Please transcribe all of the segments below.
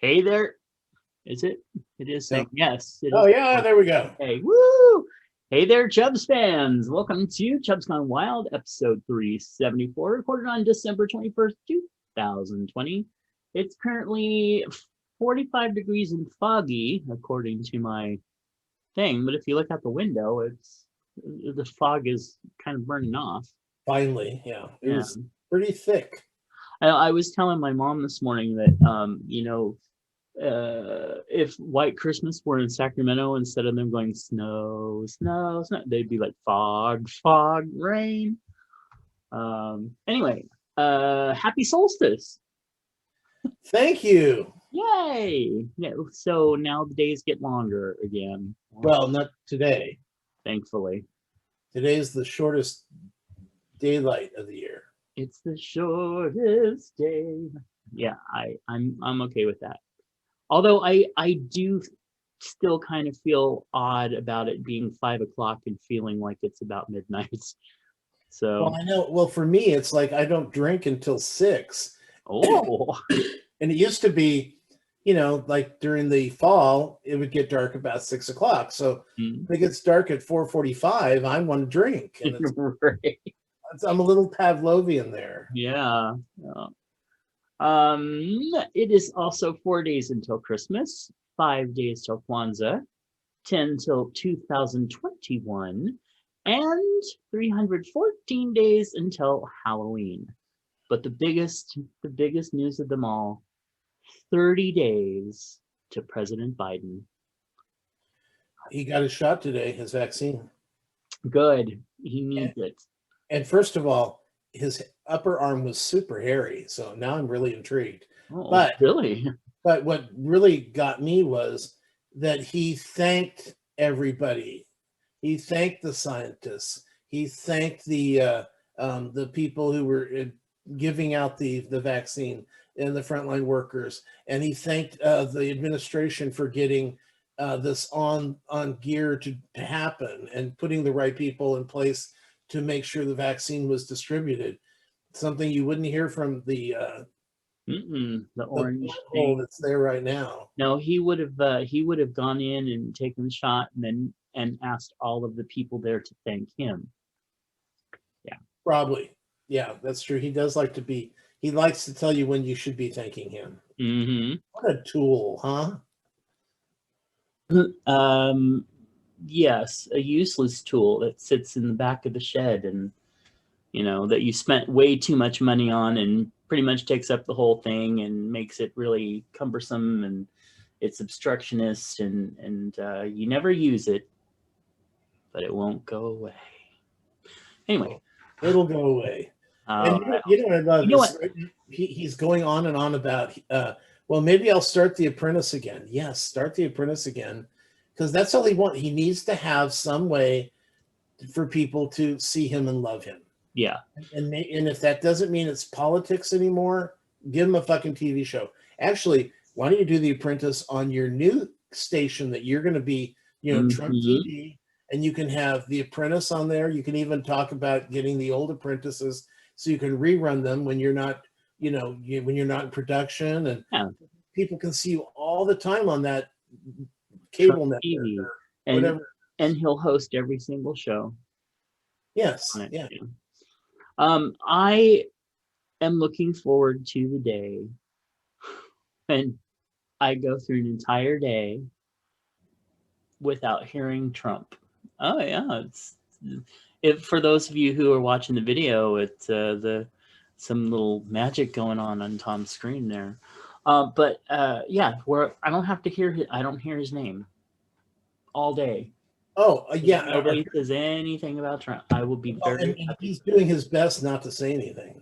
Hey there. Is it? It is saying Yep. yes. It Oh is. yeah, there we go. Hey, woo! Hey there, Chubs fans. Welcome to Chubs Gone Wild, episode 374, recorded on December 21st, 2020. It's currently 45 degrees and foggy, according to my thing. But if you look out the window, the fog is kind of burning off. Finally, yeah. It Yeah. was pretty thick. I was telling my mom this morning that, if White Christmas were in Sacramento, instead of them going snow, snow, snow, they'd be like fog, fog, rain. Anyway, happy solstice. Thank you. Yay. Yeah, so now the days get longer again. Well, not today. Thankfully. Today's the shortest daylight of the year. It's the shortest day. Yeah, I'm okay with that. Although I do still kind of feel odd about it being 5 o'clock and feeling like it's about midnight. Well, So, I know. Well, for me, it's like I don't drink until 6. oh, And it used to be, like during the fall, it would get dark about 6 o'clock. So mm, if it gets dark at 4:45, I want to drink. And right. I'm a little Pavlovian there. Yeah. Yeah. It is also 4 days until Christmas, 5 days till Kwanzaa, 10 till 2021, and 314 days until Halloween. But the biggest news of them all, 30 days to President Biden. He got his shot today, his vaccine. Good. He needs it. And first of all, his upper arm was super hairy, so now I'm really intrigued. Oh, But really? but what really got me was that he thanked everybody. He thanked the scientists. He thanked the people who were giving out the vaccine and the frontline workers, and he thanked the administration for getting this on gear to happen and putting the right people in place to make sure the vaccine was distributed. Something you wouldn't hear from The the orange hole thing. that's there right now. No, he would have gone in and taken the shot and asked all of the people there to thank him. Yeah. Probably. Yeah, that's true. He does like to be, he likes to tell you when you should be thanking him. Mm-hmm. What a tool, huh? Um, yes, a useless tool that sits in the back of the shed and that you spent way too much money on and pretty much takes up the whole thing and makes it really cumbersome and it's obstructionist and you never use it, but it won't go away. Anyway, Well, it'll go away. And uh, what I love you know is what? he's going on and on about, well, maybe I'll start The Apprentice again. Yes, start The Apprentice again, because that's all he wants. He needs to have some way for people to see him and love him. Yeah, And if that doesn't mean it's politics anymore, give him a fucking TV show. Actually, why don't you do The Apprentice on your new station that you're going to be, Trump mm-hmm. TV, and you can have The Apprentice on there. You can even talk about getting the old apprentices so you can rerun them when you're not, when you're not in production, and Yeah, people can see you all the time on that Trump cable network TV, or and whatever. and he'll host every single show on Yes, it. yeah. Yeah. I am looking forward to the day when I go through an entire day without hearing Trump. Oh yeah, it's if for those of you who are watching the video, it's the some little magic going on Tom's screen there. But yeah, where I don't have to I don't hear his name all day. Oh, yeah. Nobody says anything about Trump. I will be very And happy. he's doing his best not to say anything.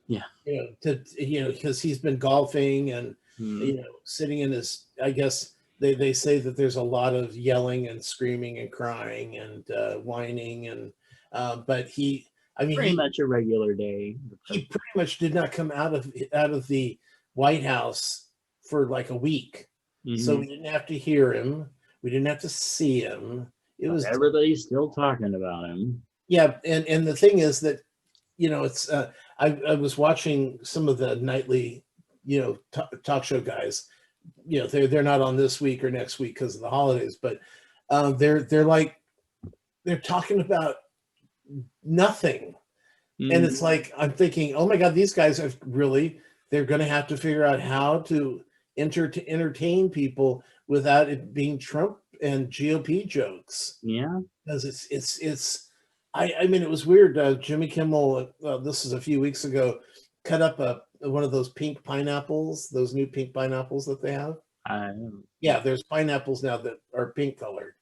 Yeah. Because he's been golfing and Hmm. sitting in his. I guess they say that there's a lot of yelling and screaming and crying and whining, and but I mean, Pretty much a regular day. he pretty much did not come out of the White House for like a week, so Mm-hmm. we didn't have to hear him. We didn't have to see him. It But was everybody's still talking about him. Yeah, and the thing is that it's I was watching some of the nightly talk show guys they're not on this week or next week because of the holidays, but they're like they're talking about nothing. And it's Mm, like I'm thinking, oh my God, these guys are really, they're going to have to figure out how to entertain people without it being Trump and GOP jokes. yeah. Because it's I mean, it was weird. Jimmy Kimmel, this is a few weeks ago, cut up one of those pink pineapples, those new pink pineapples that they have. I, Yeah, there's pineapples now that are pink colored,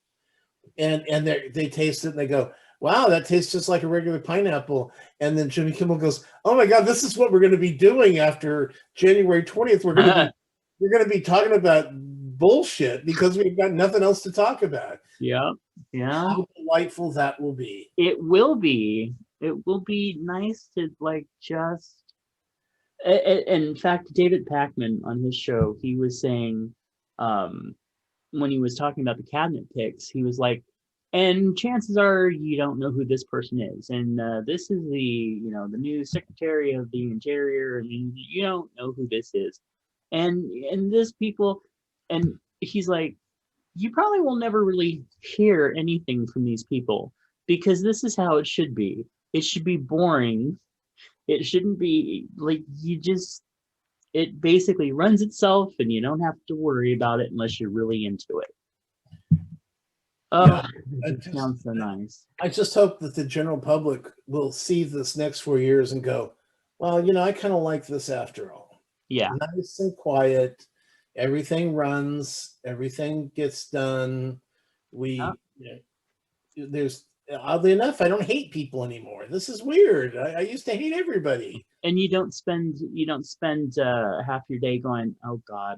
and they taste it and they go, wow, that tastes just like a regular pineapple. And then Jimmy Kimmel goes, oh my God, this is what we're going to be doing after January 20th. We're going to be talking about bullshit because we've got nothing else to talk about. yeah, yeah. How delightful that will be. It will be. It will be nice to like just. In fact, David Pakman on his show, he was saying, um, when he was talking about the cabinet picks, he was like, and chances are you don't know who this person is, and this is the new Secretary of the Interior, and you don't know who this is, and this people, and he's like, you probably will never really hear anything from these people because this is how it should be. It should be boring. It shouldn't be like it basically runs itself and you don't have to worry about it unless you're really into it. Yeah. Oh, it sounds so nice. I just hope that the general public will see this next 4 years and go, well, I kind of like this after all. Yeah. Nice and quiet. Everything runs. Everything gets done. Yeah. We there's oddly enough, I don't hate people anymore. This is weird. I used to hate everybody. And you don't spend half your day going, oh God.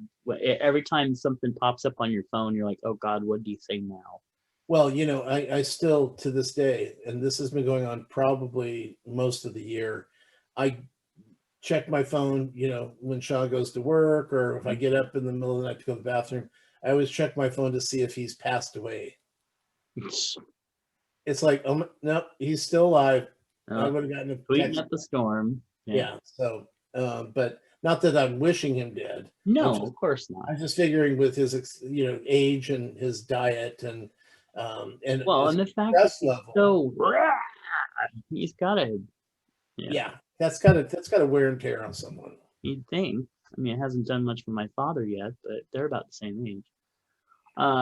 Every time something pops up on your phone, you're like, oh God, what do you say now? Well, I still to this day, and this has been going on probably most of the year. I check my phone, when Sean goes to work or if I get up in the middle of the night to go to the bathroom. I always check my phone to see if he's passed away. It's like, oh no, he's still alive. I would have gotten a Tweeting text. at the storm. Yeah. So, but not that I'm wishing him dead. No, of course not. I'm just figuring with his, age and his diet and Well, his and the fact that stress he's level. so he's gotta. Yeah, that's got to wear and tear on someone. You'd think. I mean, it hasn't done much for my father yet, but they're about the same age.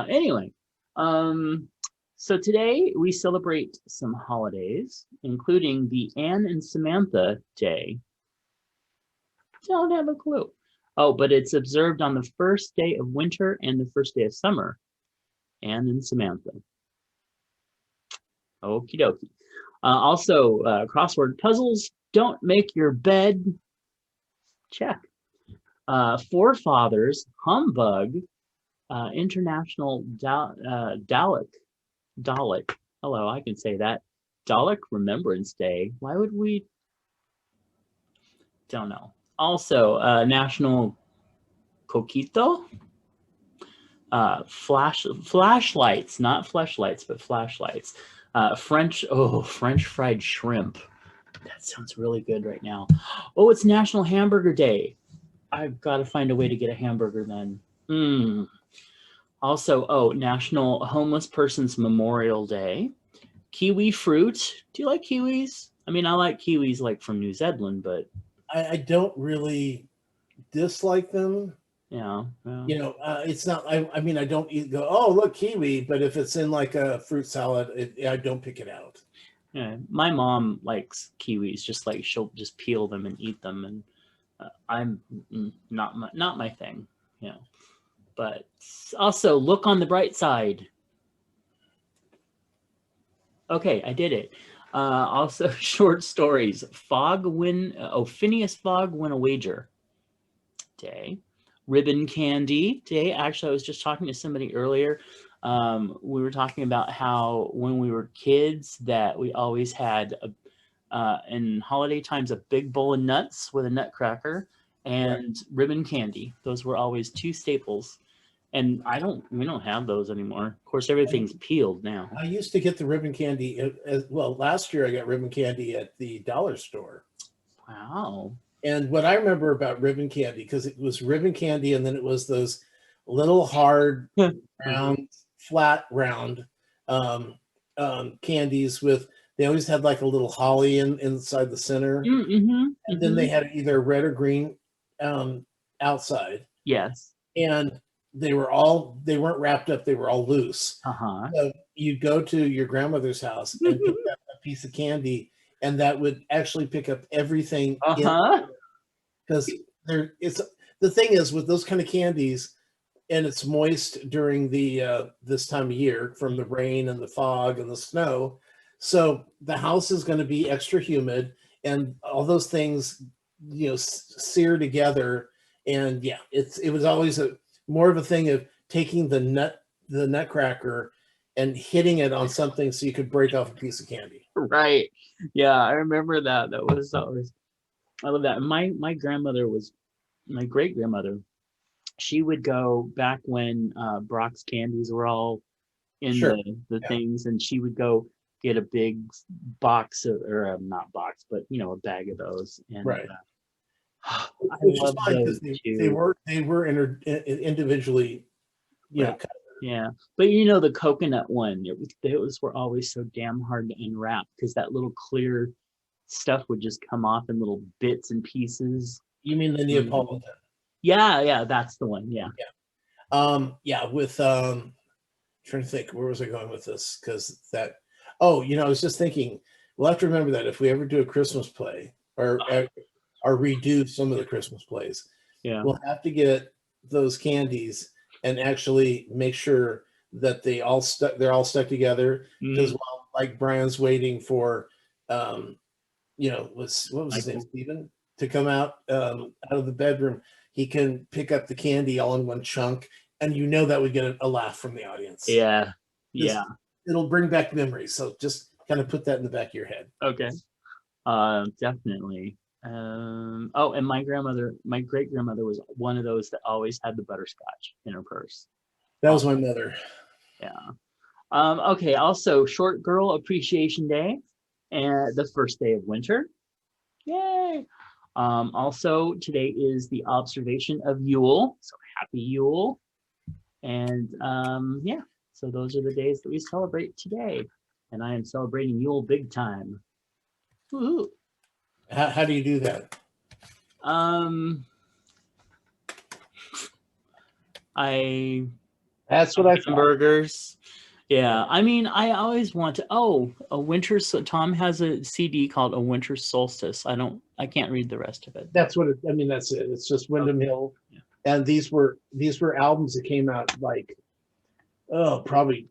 Anyway, um, so today we celebrate some holidays, including the Anne and Samantha Day. Don't have a clue. Oh, but it's observed on the first day of winter and the first day of summer. Anne and Samantha. Okie dokie. Also, crossword puzzles. Don't make your bed. Check. Forefathers, humbug, International Dalek. Hello, I can say that. Dalek Remembrance Day. Why would we? Don't know. Also, National Coquito. Flashlights, not fleshlights, but flashlights. French fried shrimp. That sounds really good right now. Oh, it's National Hamburger Day. I've got to find a way to get a hamburger then. Also, National Homeless Persons Memorial Day. Kiwi fruit. Do you like kiwis? I mean, I like kiwis like from New Zealand, but I don't really dislike them. yeah. It's not. I mean, I don't go, oh look, kiwi, but if it's in like a fruit salad, I don't pick it out. Yeah, my mom likes kiwis. Just like she'll just peel them and eat them, and I'm not my thing. But also look on the bright side. Okay, I did it. Also, short stories. Phineas Fogg win a wager. Day. Ribbon candy day. Actually, I was just talking to somebody earlier. We were talking about how when we were kids that we always had in holiday times a big bowl of nuts with a nutcracker and ribbon candy. Those were always two staples. And we don't have those anymore. Of course, everything's peeled now. I used to get the ribbon candy as well. Last year I got ribbon candy at the dollar store. Wow. And what I remember about ribbon candy, because it was ribbon candy and then it was those little hard, Uh-huh. round, flat, round candies with. They always had like a little holly inside the center, Mm-hmm. and then they Mm-hmm. had either red or green um, outside, Yes. and they weren't wrapped up. They were all loose. Uh-huh. So you'd go to your grandmother's house and pick up a piece of candy, and that would actually pick up everything in Uh-huh. because there it's the thing is with those kind of candies and it's moist during the this time of year from the rain and the fog and the snow, so the house is going to be extra humid and all those things sear together. And yeah, it was always a more of a thing of taking the nutcracker and hitting it on something so you could break off a piece of candy. Right. Yeah, I remember that. That was always, I love that. My grandmother was my great grandmother. She would go back when Brock's candies were all in Sure. the Yeah. things, and she would go get a big box of, or not box, but a bag of those. And Right. I Which is love fine those because they too. were Right. individually, cut. Yeah, but the coconut one, those were always so damn hard to unwrap because that little clear stuff would just come off in little bits and pieces. You mean the Mm. Neapolitan? Yeah, yeah, that's the one. Yeah. Yeah. Yeah, with trying to think where was I going with this? Because that I was just thinking, we'll have to remember that if we ever do a Christmas play or redo some of the Christmas plays, Yeah. we'll have to get those candies and actually make sure that they're all stuck together. Because Mm, while like Brian's waiting for what was his name, Michael. Stephen, to come out of the bedroom, he can pick up the candy all in one chunk, and that would get a laugh from the audience. Yeah. Yeah. Just it'll bring back memories. So just kind of put that in the back of your head. Okay. Definitely. Oh, and my great grandmother was one of those that always had the butterscotch in her purse. That Oh, was my mother. yeah. Okay. Also, Short Girl Appreciation Day and the first day of winter. Yay. Also, today is the observation of Yule. So happy Yule. And yeah, so those are the days that we celebrate today. And I am celebrating Yule big time. Woo-hoo. How do you do that? Um, I That's what I thought. hamburgers. Yeah, I mean, I always want to. Oh, a winter. So Tom has a CD called "A Winter Solstice." I can't read the rest of it. That's what I mean. That's it. It's just Okay. Windham Hill, Yeah. and these were albums that came out like probably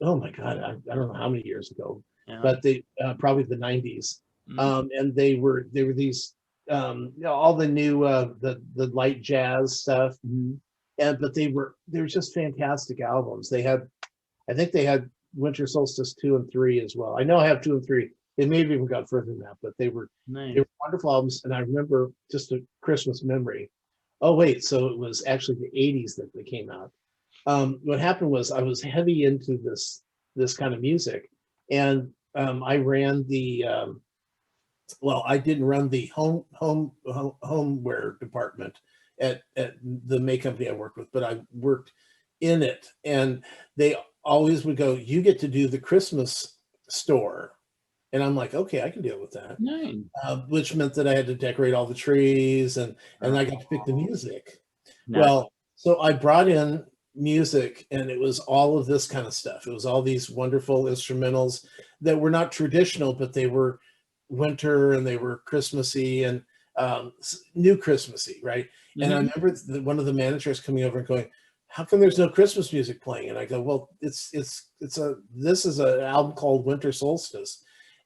my god, I don't know how many years ago, Yeah. but they probably the 90s. Mm. And they were these all the new the light jazz stuff, Mhm. and but they were just fantastic albums. I think they had Winter Solstice 2 and 3 as well. I know I have 2 and 3. They may have even got further than that, but they Nice. were wonderful albums. And I remember just a Christmas memory. Oh wait, so it was actually the 80s that they came out. What happened was I was heavy into this kind of music, and I ran the well, I didn't run the homeware department at the May company I worked with, but I worked in it, and they always would go, "You get to do the Christmas store," and I'm like, "Okay, I can deal with that." Nice. Which meant that I had to decorate all the trees, and I got to pick the Oh, music. nice. Well, so I brought in music, and it was all of this kind of stuff. It was all these wonderful instrumentals that were not traditional, but they were winter and they were Christmassy and new Christmassy, right? And I Mhm. remember one of the managers coming over and going, "How come there's no Christmas music playing?" And I go, "Well, this is an album called Winter Solstice,"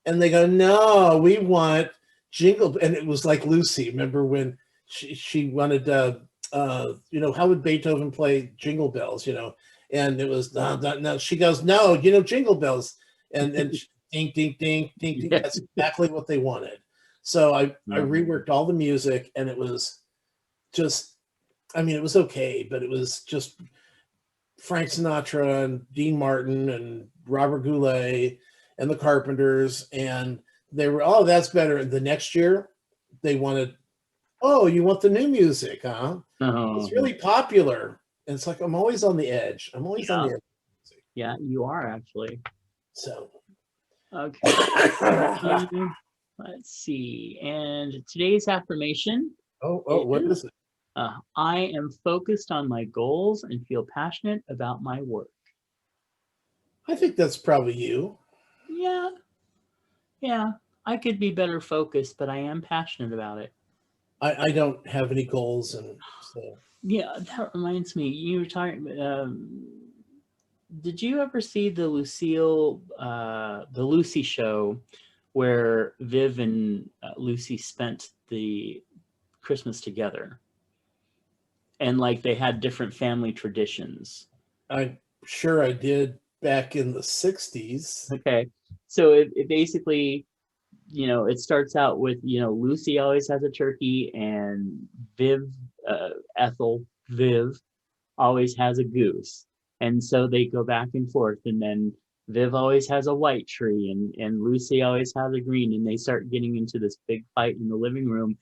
and they go, "No, we want jingle." And it was like Lucy. Remember when she wanted how would Beethoven play Jingle Bells, and it was no. She goes, "No, Jingle Bells," and ding ding ding ding ding. Yeah. That's exactly what they wanted. So I Yeah. reworked all the music, and it was just, I mean, it was okay, but it was just Frank Sinatra and Dean Martin and Robert Goulet and the Carpenters, and they were, "Oh, that's better." The next year, they wanted, "Oh, you want the new music, huh? It's Oh, really popular." And it's like I'm always on the edge. I'm always on Yeah, the edge. yeah, you are actually. So Okay. Let's see. And today's affirmation what is is it? I am focused on my goals and feel passionate about my work. I think that's probably you. Yeah, yeah. I could be better focused, but I am passionate about it. I don't have any goals, and so Yeah, that reminds me. You were talking. Did you ever see the Lucy show, where Viv and Lucy spent the Christmas together, and like they had different family traditions? I'm sure I did back in the '60s. Okay, so it basically, it starts out with, Lucy always has a turkey, and Viv, Viv always has a goose. And so they go back and forth. And then Viv always has a white tree, and Lucy always has a green. And they start getting into this big fight in the living room.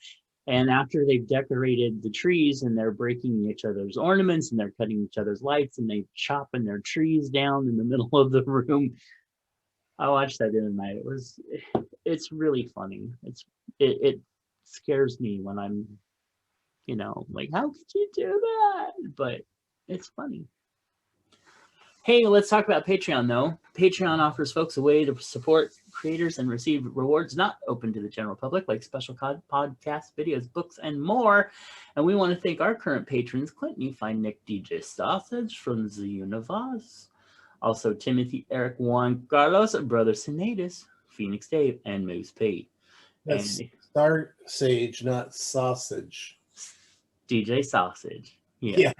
And after they've decorated the trees and they're breaking each other's ornaments and they're cutting each other's lights and they chopping their trees down in the middle of the room. I watched that the other night. It's really funny. It scares me when I'm, like, how could you do that? But it's funny. Hey, let's talk about Patreon, though. Patreon offers folks a way to support creators and receive rewards not open to the general public, like special podcasts, videos, books, and more. And we want to thank our current patrons: Clinton, you find Nick DJ Sausage from the Universe. Also, Timothy, Eric, Juan, Carlos, Brother Sinatus, Phoenix Dave, and Moose Pete. That's And Star Sage, not sausage. DJ Sausage. Yeah. Yeah.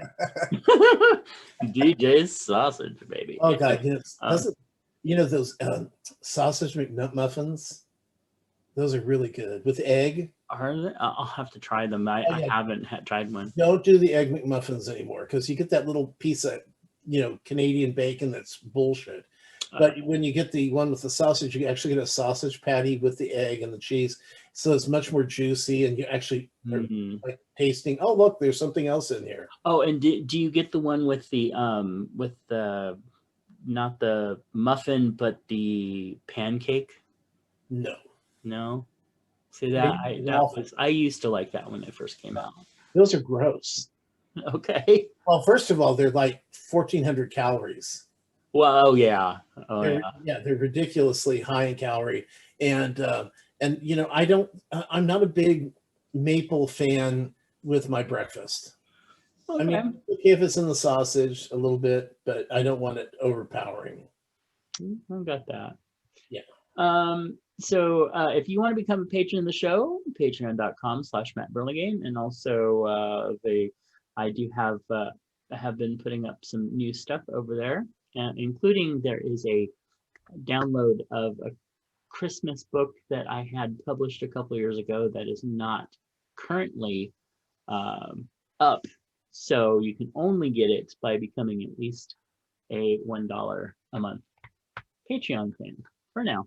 DJ Sausage, baby. Oh God, Um, those sausage McMuffins? Those are really good with egg. I'll have to try them. I, Oh I yeah, haven't tried one. don't do the egg McMuffins anymore because you get that little piece of Canadian bacon that's bullshit. Uh, But when you get the one with the sausage, you actually get a sausage patty with the egg and the cheese, so it's much more juicy, and you actually are mhm. like tasting. Oh look, there's something else in here. Oh, and do you get the one with the not the muffin but the pancake? No, No. See maybe waffle. I used to like that when they first came out. Those are gross. Okay. Well, first of all, they're like 1,400 calories. Well, oh yeah. Oh yeah. They're ridiculously high in calorie, and I don't. I'm not a big maple fan with my breakfast. I Okay. mean, okay if it's in the sausage a little bit, but I don't want it overpowering. I got that. Yeah. So if you want to become a patron of the show, patreon.com/Matt Burlingame. And also I do have been putting up some new stuff over there, including there is a download of a Christmas book that I had published a couple years ago that is not currently up. So you can only get it by becoming at least a $1 a month Patreon thing for now.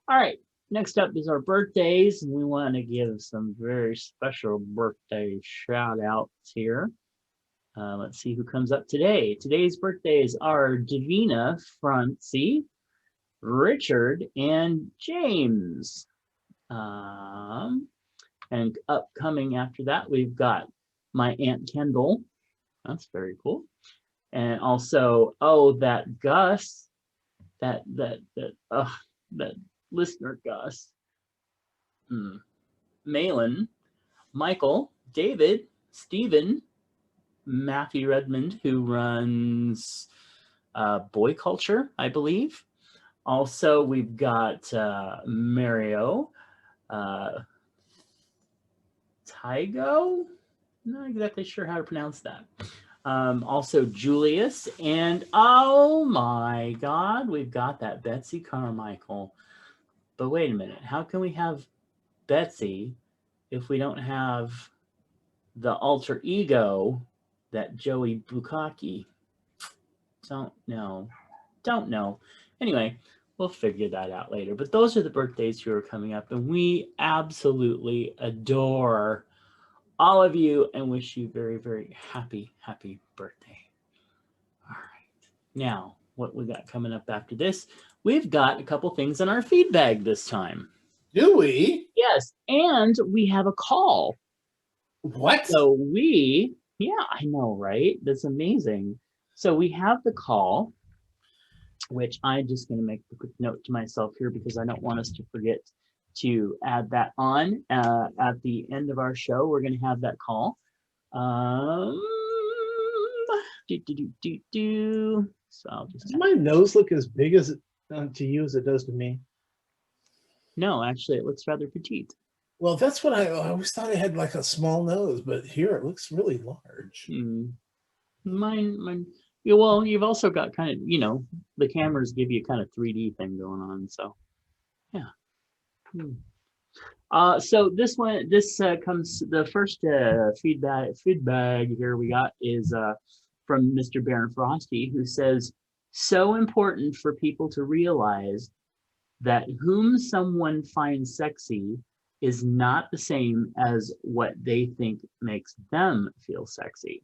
All right, next up is our birthdays, and we want to give some very special birthday shout outs here. Let's see who comes up today. Today's birthdays are Davina, Francie, Richard, and James. And upcoming after that, we've got my Aunt Kendall. That's very cool. And also, that Gus, that listener Gus, Malin, Michael, David, Stephen, Matthew Redmond, who runs Boy Culture, I believe. Also, we've got Mario, Tygo. Not exactly sure how to pronounce that. Also Julius, and oh my God, we've got that Betsy Carmichael. But wait a minute, how can we have Betsy if we don't have the alter ego that Joey Bukaki? Don't know. Anyway, we'll figure that out later. But those are the birthdays who are coming up, and we absolutely adore all of you and wish you very, very happy birthday. All right. Now, what we got coming up after this? We've got a couple things in our feedback this time. Do we? Yes, and we have a call. What? So yeah, I know, right? That's amazing. So we have the call, which I'm just going to make a quick note to myself here because I don't want us to forget to add that on at the end of our show. We're going to have that call. So I'll just Does my nose look as big as to you as it does to me? No, actually, it looks rather petite. Well, that's what I always thought. I had like a small nose, but here it looks really large. Mine. Yeah, well, you've also got kind of, the cameras give you kind of 3D thing going on. So, yeah. So this comes, the first feedback here we got is from Mr. Baron Frosty, who says, so important for people to realize that whom someone finds sexy is not the same as what they think makes them feel sexy.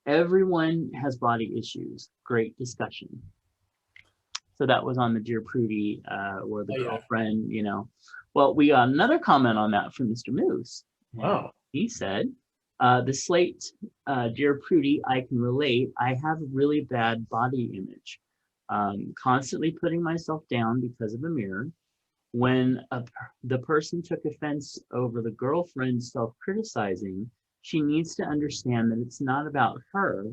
Everyone has body issues. Great discussion. So that was on the Dear Prudie, or the girlfriend, Well, we got another comment on that from Mr. Moose. Wow. He said, the slate, Dear Prudie, I can relate. I have a really bad body image. Constantly putting myself down because of a mirror. When the person took offense over the girlfriend self-criticizing, she needs to understand that it's not about her,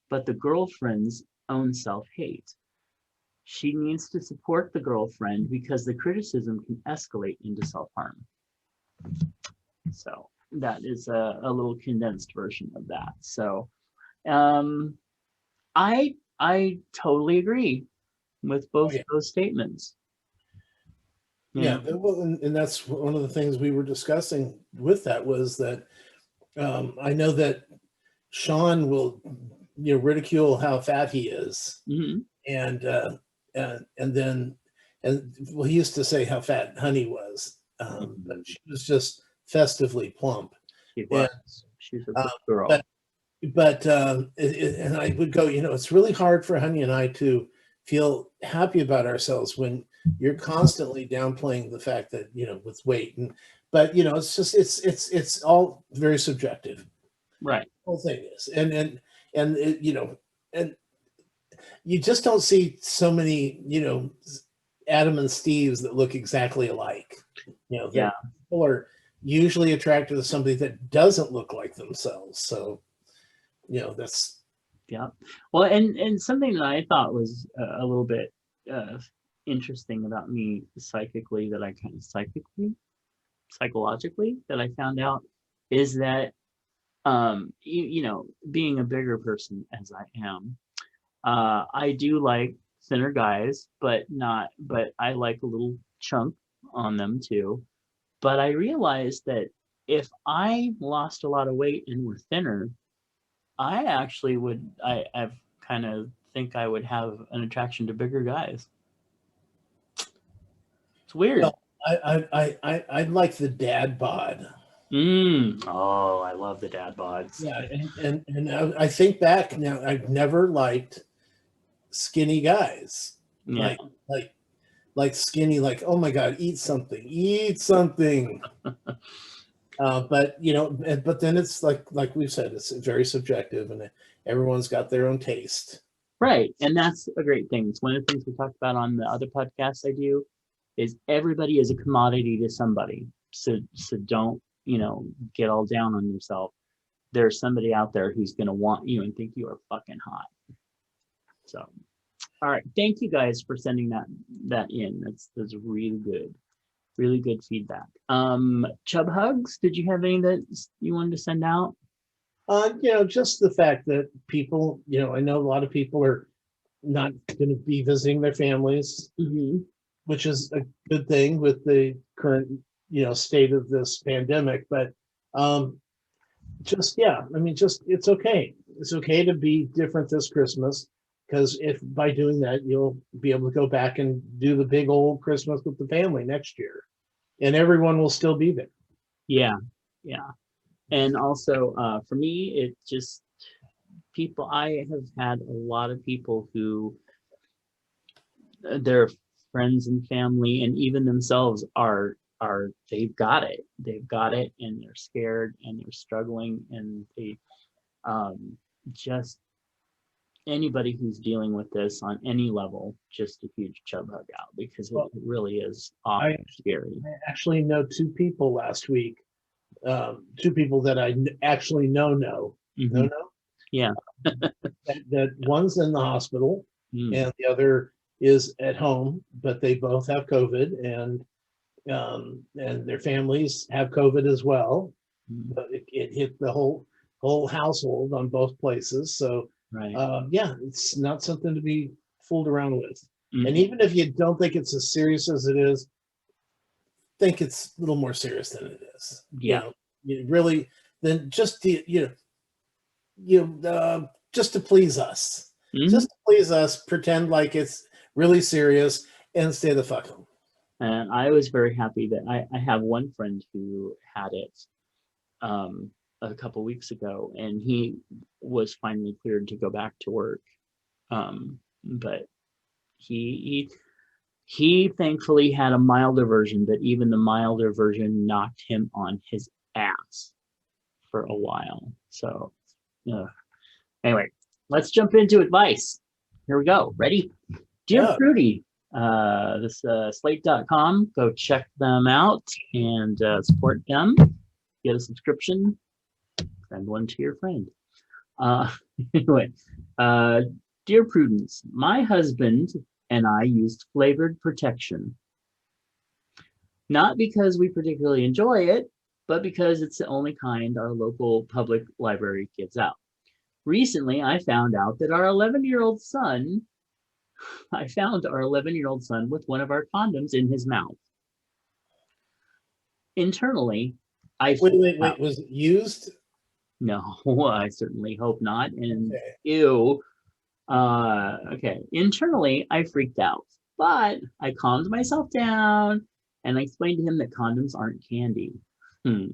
but the girlfriend's own self-hate. She needs to support the girlfriend because the criticism can escalate into self-harm. So that is a little condensed version of that. So I totally agree with both those statements. Yeah, well, and that's one of the things we were discussing with that was that I know that Sean will, ridicule how fat he is, and then well, he used to say how fat Honey was, but she was just festively plump. She was. She's a good girl. But and I would go, it's really hard for Honey and I to feel happy about ourselves when you're constantly downplaying the fact that, with weight, but it's just it's all very subjective, right? The whole thing is, and it, and you just don't see so many, Adam and Steves that look exactly alike. People are usually attracted to somebody that doesn't look like themselves. So, that's. Yeah. Well, and something that I thought was a little bit interesting about me psychologically that I found out is that, being a bigger person as I am, I do like thinner guys, but I like a little chunk on them too. But I realized that if I lost a lot of weight and were thinner, I actually would, I've kind of think I would have an attraction to bigger guys. It's weird. Well, I like the dad bod. Oh, I love the dad bods. Yeah, and I think back now, I've never liked skinny guys. Yeah. Like skinny, like, oh my God, eat something. But but then it's like we've said, it's very subjective, and everyone's got their own taste. Right, and that's a great thing. It's one of the things we talked about on the other podcasts I do, is everybody is a commodity to somebody. So don't, get all down on yourself. There's somebody out there who's going to want you and think you are fucking hot. So, all right. Thank you guys for sending that in. That's really good feedback. Chub Hugs, did you have any that you wanted to send out? Just the fact that people, I know a lot of people are not going to be visiting their families, which is a good thing with the current, state of this pandemic. But it's okay. It's okay to be different this Christmas, because if by doing that, you'll be able to go back and do the big old Christmas with the family next year, and everyone will still be there. Yeah. And also, for me, it just people. I have had a lot of people who their friends and family and even themselves are they've got it. They've got it, and they're scared and they're struggling, and they um, just anybody who's dealing with this on any level, just a huge chub hug out because it Well, really is I awful scary. actually know two people last week, two people that I actually know, Hmm. Yeah. that one's in the hospital Mm. and the other is at home, but they both have COVID, and their families have COVID as well. Mm. But it hit the whole household on both places. So Right. yeah, it's not something to be fooled around with. And Mm. even if you don't think it's as serious as it is, think it's a little more serious than it is. Yeah. You really then just to, just to please us, Hmm. pretend like it's really serious and stay the fuck home. And I was very happy that I have one friend who had it um, a couple weeks ago, and he was finally cleared to go back to work. But he he thankfully had a milder version, but even the milder version knocked him on his ass for a while. So, uh, anyway, let's jump into advice. Here we go. Ready? Dear Yeah. Fruity, this slate.com, go check them out and support them. Get a subscription, send one to your friend. Uh, anyway, uh, Dear Prudence, my husband and I used flavored protection. Not because we particularly enjoy it, but because it's the only kind our local public library gives out. Recently, I found our 11-year-old son with one of our condoms in his mouth. Internally, I Wait, out. was it used? No, I certainly hope not. And Okay. ew. Okay. Internally, I freaked out, but I calmed myself down and I explained to him that condoms aren't candy. Hmm.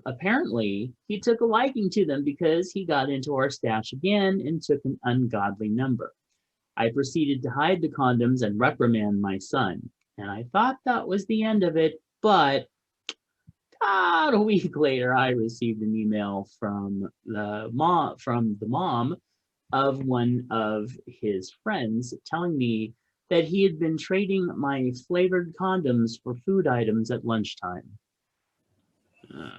Apparently, he took a liking to them because he got into our stash again and took an ungodly number. I proceeded to hide the condoms and reprimand my son, and I thought that was the end of it, but about a week later, I received an email from the mom of one of his friends telling me that he had been trading my flavored condoms for food items at lunchtime. Uh,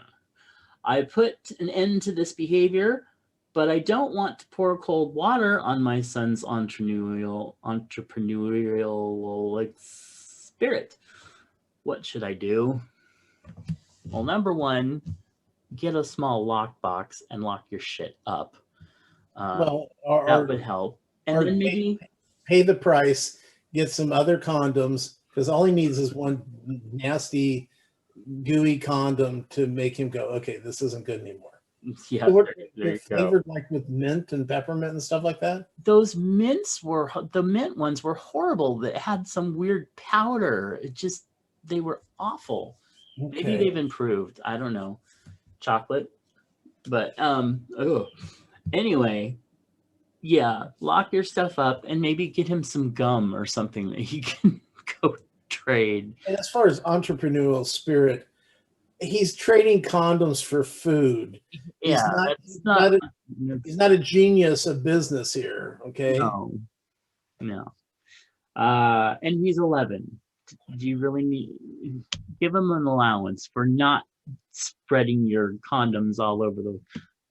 I put an end to this behavior, but I don't want to pour cold water on my son's entrepreneurial like spirit. What should I do? Well, number one, get a small lockbox and lock your shit up. Uh, Well, that would help. And or then maybe, pay the price, get some other condoms, because all he needs is one nasty, gooey condom to make him go, okay, this isn't good anymore. yeah, So what, there they're you go. flavored like with mint and peppermint and stuff like that? The mint ones were horrible that had some weird powder. They were awful. Maybe Okay. they've improved. I don't know. Chocolate. But, oh. Anyway, yeah, lock your stuff up and maybe get him some gum or something that he can go trade. And as far as entrepreneurial spirit, he's trading condoms for food. He's Yeah, not that's not, he's that's, not a genius of business here. Okay. no, no. And he's 11. Do you really need, give him an allowance for not spreading your condoms all over the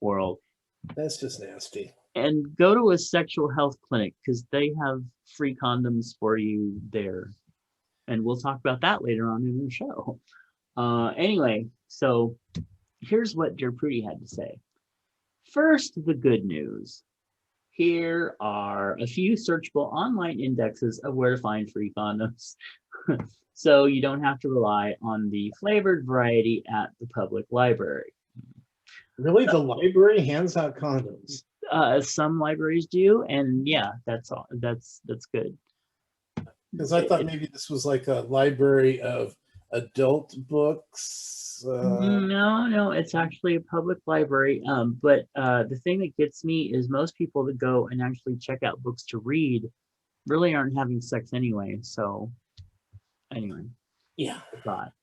world? That's just nasty. And go to a sexual health clinic because they have free condoms for you there. And we'll talk about that later on in the show. Anyway, so here's what Dear Prudie had to say. First, the good news. Here are a few searchable online indexes of where to find free condoms. So you don't have to rely on the flavored variety at the public library. Really, the library hands out condoms. Some libraries do, and yeah, that's all. That's good. Because I thought maybe this was like a library of adult books. No, it's actually a public library. But the thing that gets me is most people that go and actually check out books to read really aren't having sex anyway. So anyway, Yeah. thought.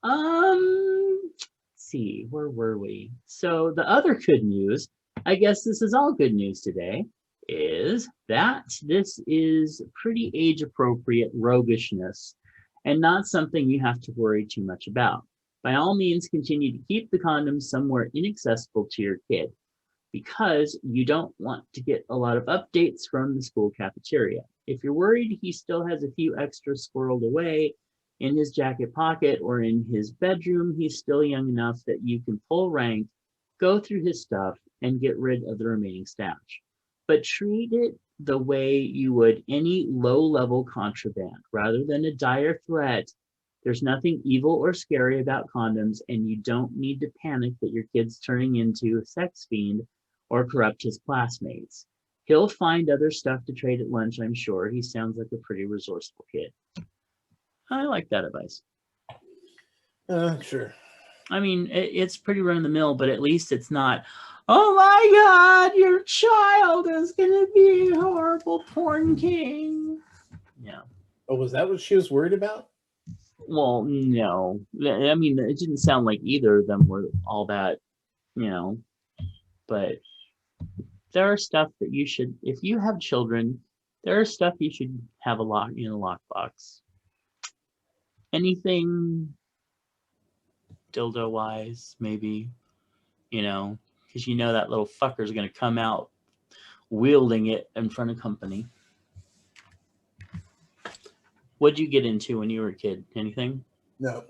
Let's see, where were we? So the other good news, I guess this is all good news today, is that this is pretty age appropriate roguishness and not something you have to worry too much about. By all means, continue to keep the condoms somewhere inaccessible to your kid because you don't want to get a lot of updates from the school cafeteria. If you're worried he still has a few extras squirreled away in his jacket pocket or in his bedroom, he's still young enough that you can pull rank, go through his stuff, and get rid of the remaining stash. But treat it the way you would any low level contraband rather than a dire threat. There's nothing evil or scary about condoms, and you don't need to panic that your kid's turning into a sex fiend or corrupt his classmates. He'll find other stuff to trade at lunch, I'm sure. He sounds like a pretty resourceful kid. I like that advice. Sure. I mean, it's pretty run of the mill, but at least it's not, oh my God, your child is going to be a horrible porn king. Yeah. Oh, was that what she was worried about? Well, no. I mean, it didn't sound like either of them were all that, but there are stuff that you should, if you have children, there are stuff you should have in a lockbox. Anything dildo wise, maybe, because that little fucker's going to come out wielding it in front of company. What'd you get into when you were a kid? Anything? No.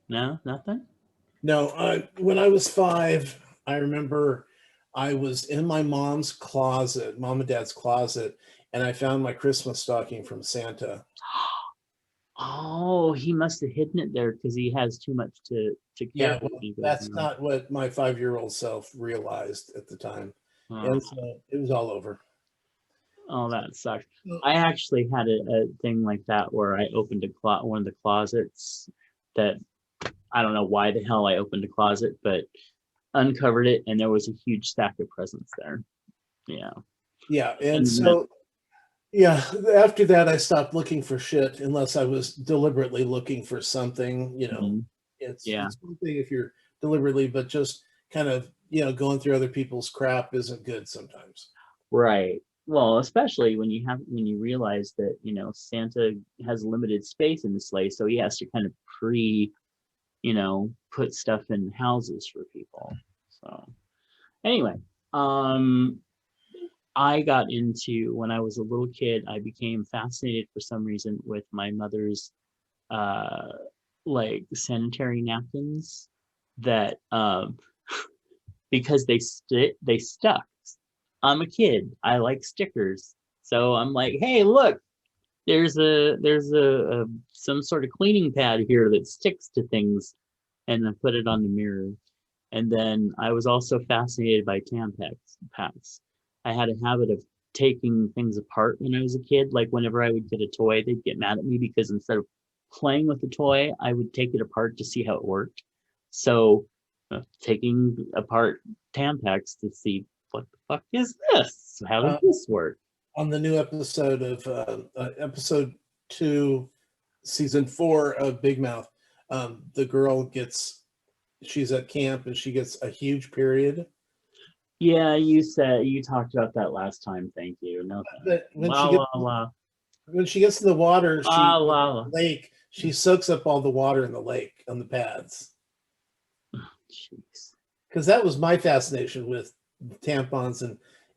No, nothing? No. When I was 5, I remember I was in my mom and dad's closet, and I found my Christmas stocking from Santa. Oh, he must have hidden it there because he has too much to care Yeah, for. well, that's not what my 5-year-old self realized at the time. Oh. And so it was all over. Oh, that sucks. I actually had a thing like that where I opened one of the closets that I don't know why the hell I opened a closet, but uncovered it and there was a huge stack of presents there. Yeah. Yeah, and so yeah, after that I stopped looking for shit unless I was deliberately looking for something, It's one thing if you're deliberately, but just kind of, going through other people's crap isn't good sometimes. Right. Well, especially when you realize that, Santa has limited space in the sleigh, so he has to kind of put stuff in houses for people. So anyway, I got into when I was a little kid, I became fascinated for some reason with my mother's like sanitary napkins that because they stuck. I'm a kid. I like stickers. So I'm like, hey, look, there's a some sort of cleaning pad here that sticks to things, and I put it on the mirror. And then I was also fascinated by Tampax packs. I had a habit of taking things apart when I was a kid. Like whenever I would get a toy, they'd get mad at me because instead of playing with the toy, I would take it apart to see how it worked. So taking apart Tampax to see what the fuck is this? How does this work? On the new episode of episode 2, season 4 of Big Mouth, the girl she's at camp and she gets a huge period. Yeah, you talked about that last time. Thank you. No, but when she gets in the water, lake, she soaks up all the water in the lake on the pads. Jeez. Because that was my fascination with tampons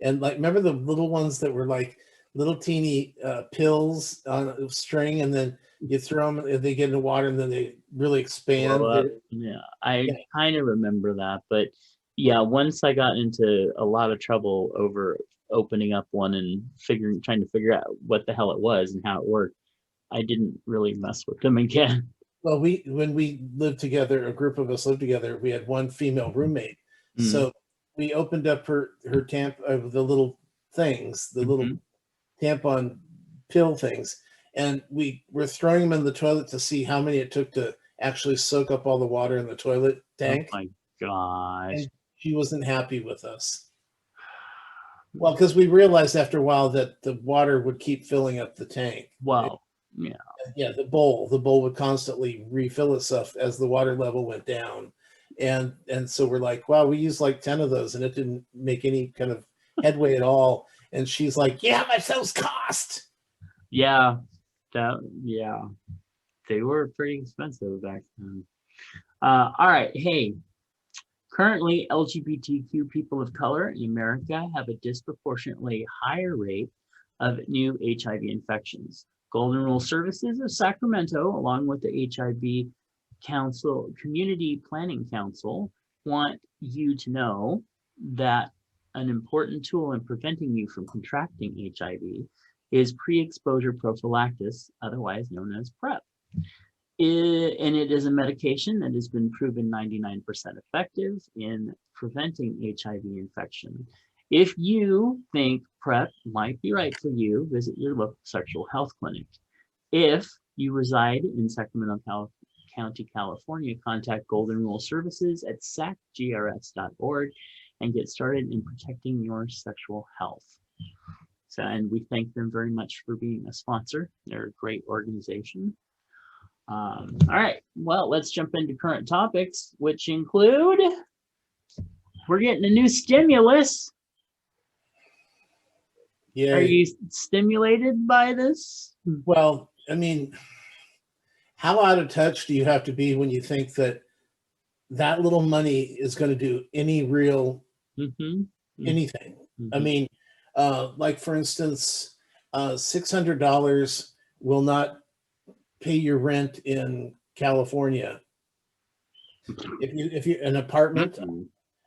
and like, remember the little ones that were like little teeny pills on a string, and then you throw them and they get in the water and then they really expand. Yeah, I kind of remember that, but yeah, once I got into a lot of trouble over opening up one and trying to figure out what the hell it was and how it worked, I didn't really mess with them again. Well, when we lived together, a group of us lived together, we had one female roommate. So we opened up her the little things, the little tampon pill things, and we were throwing them in the toilet to see how many it took to actually soak up all the water in the toilet Oh tank, my gosh. and she wasn't happy with us. Well, because we realized after a while that the water would keep filling up the tank. Well, yeah. Yeah, the bowl would constantly refill itself as the water level went down. And so we're like, wow, we used like 10 of those and it didn't make any kind of headway at all. And she's like, yeah, my those cost. Yeah. Yeah. They were pretty expensive back then. All right. Hey, currently LGBTQ people of color in America have a disproportionately higher rate of new HIV infections. Golden Rule Services of Sacramento, along with the HIV Council, Community Planning Council, want you to know that an important tool in preventing you from contracting HIV is pre-exposure prophylaxis, otherwise known as PrEP. And it is a medication that has been proven 99% effective in preventing HIV infection. If you think PrEP might be right for you, visit your local sexual health clinic. If you reside in Sacramento County, California, contact Golden Rule Services at sacgrs.org and get started in protecting your sexual health. So, and we thank them very much for being a sponsor. They're a great organization. All right, well, let's jump into current topics, which include we're getting a new stimulus. Yeah. Are you stimulated by this? Well, I mean, how out of touch do you have to be when you think that that little money is going to do any real anything? I mean, like for instance, $600 will not pay your rent in California. If you an apartment,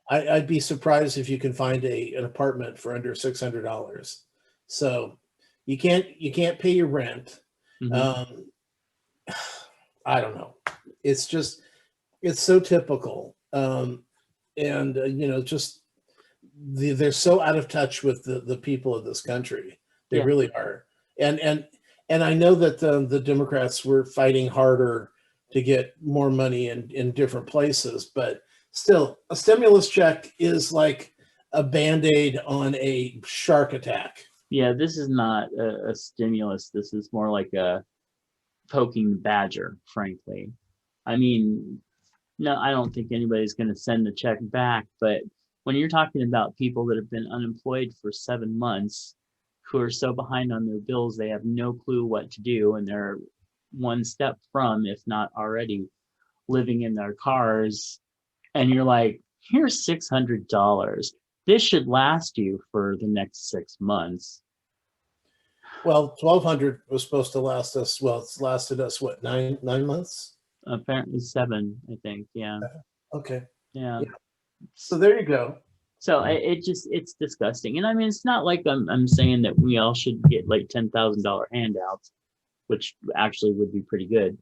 I'd be surprised if you can find an apartment for under $600. So you can't pay your rent. I don't know. It's just it's so typical, and just they're so out of touch with the people of this country. They really are. And I know that the Democrats were fighting harder to get more money in different places, but still, a stimulus check is like a Band-Aid on a shark attack. Yeah, this is not a stimulus. This is more like a poking the badger, frankly. I mean, no, I don't think anybody's going to send the check back, but when you're talking about people that have been unemployed for 7 months, who are so behind on their bills, they have no clue what to do, and they're one step from, if not already, living in their cars, and you're like, here's $600. This should last you for the next 6 months. Well, 1,200 was supposed to last us. Well, it's lasted us what, nine months? Apparently 7, I think. Yeah. Okay. Yeah. So there you go. So it's disgusting. And I mean, it's not like I'm saying that we all should get like $10,000 handouts, which actually would be pretty good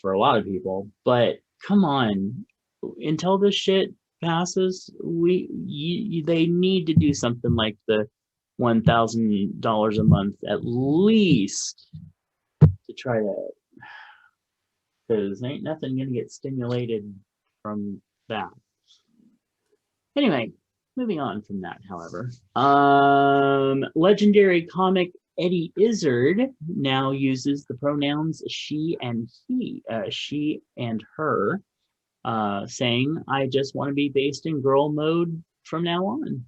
for a lot of people. But come on, until this shit passes, they need to do something like the $1,000 a month at least to try to, because ain't nothing gonna get stimulated from that. Anyway, moving on from that, however, legendary comic Eddie Izzard now uses the pronouns she and her, saying, "I just want to be based in girl mode from now on."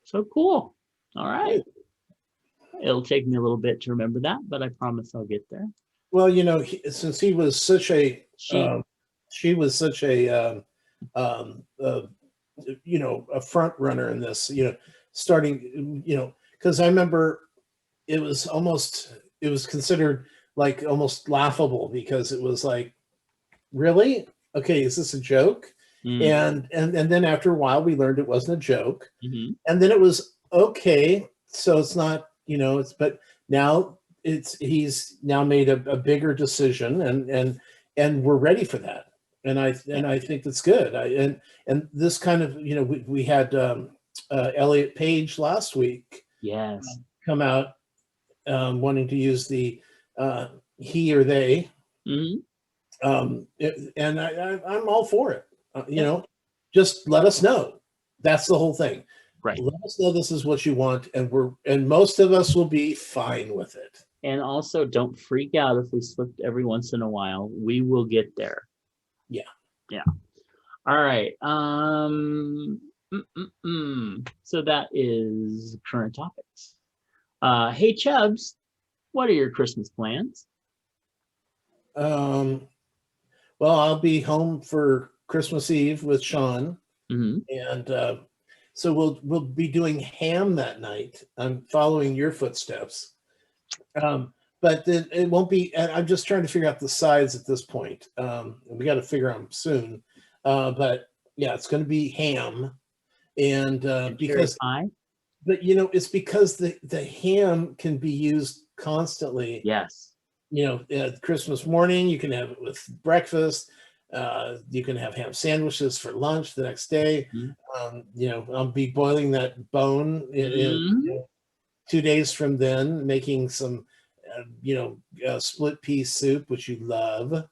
So cool. All right. It'll take me a little bit to remember that, but I promise I'll get there. Well, since he was such a, she was such a, a front runner in this, starting, because I remember it was considered like almost laughable because it was like, really? Okay, is this a joke? And then after a while we learned it wasn't a joke. And then it was okay, so it's not, but now he's now made a bigger decision, and we're ready for that. And I think that's good. And this kind of, we had Elliot Page last week. Yes. Come out wanting to use the he or they. And I'm all for it. You Yep. know, just let us know. That's the whole thing. Right. Let us know this is what you want, and most of us will be fine with it. And also, don't freak out if we slip every once in a while. We will get there. Yeah. Yeah. All right. So that is current topics. Hey Chubs, what are your Christmas plans? Um, well, I'll be home for Christmas Eve with Sean, Hmm. and so we'll be doing ham that night. I'm following your footsteps. Um, but then it won't be. And I'm just trying to figure out the sides at this point. We got to figure out 'em soon. But yeah, it's going to be ham, and And cherry because pie? but it's because the ham can be used constantly. Yes. Christmas morning you can have it with breakfast. You can have ham sandwiches for lunch the next day. I'll be boiling that bone in Mm-hmm. 2 days from then, making some split pea soup, which you love.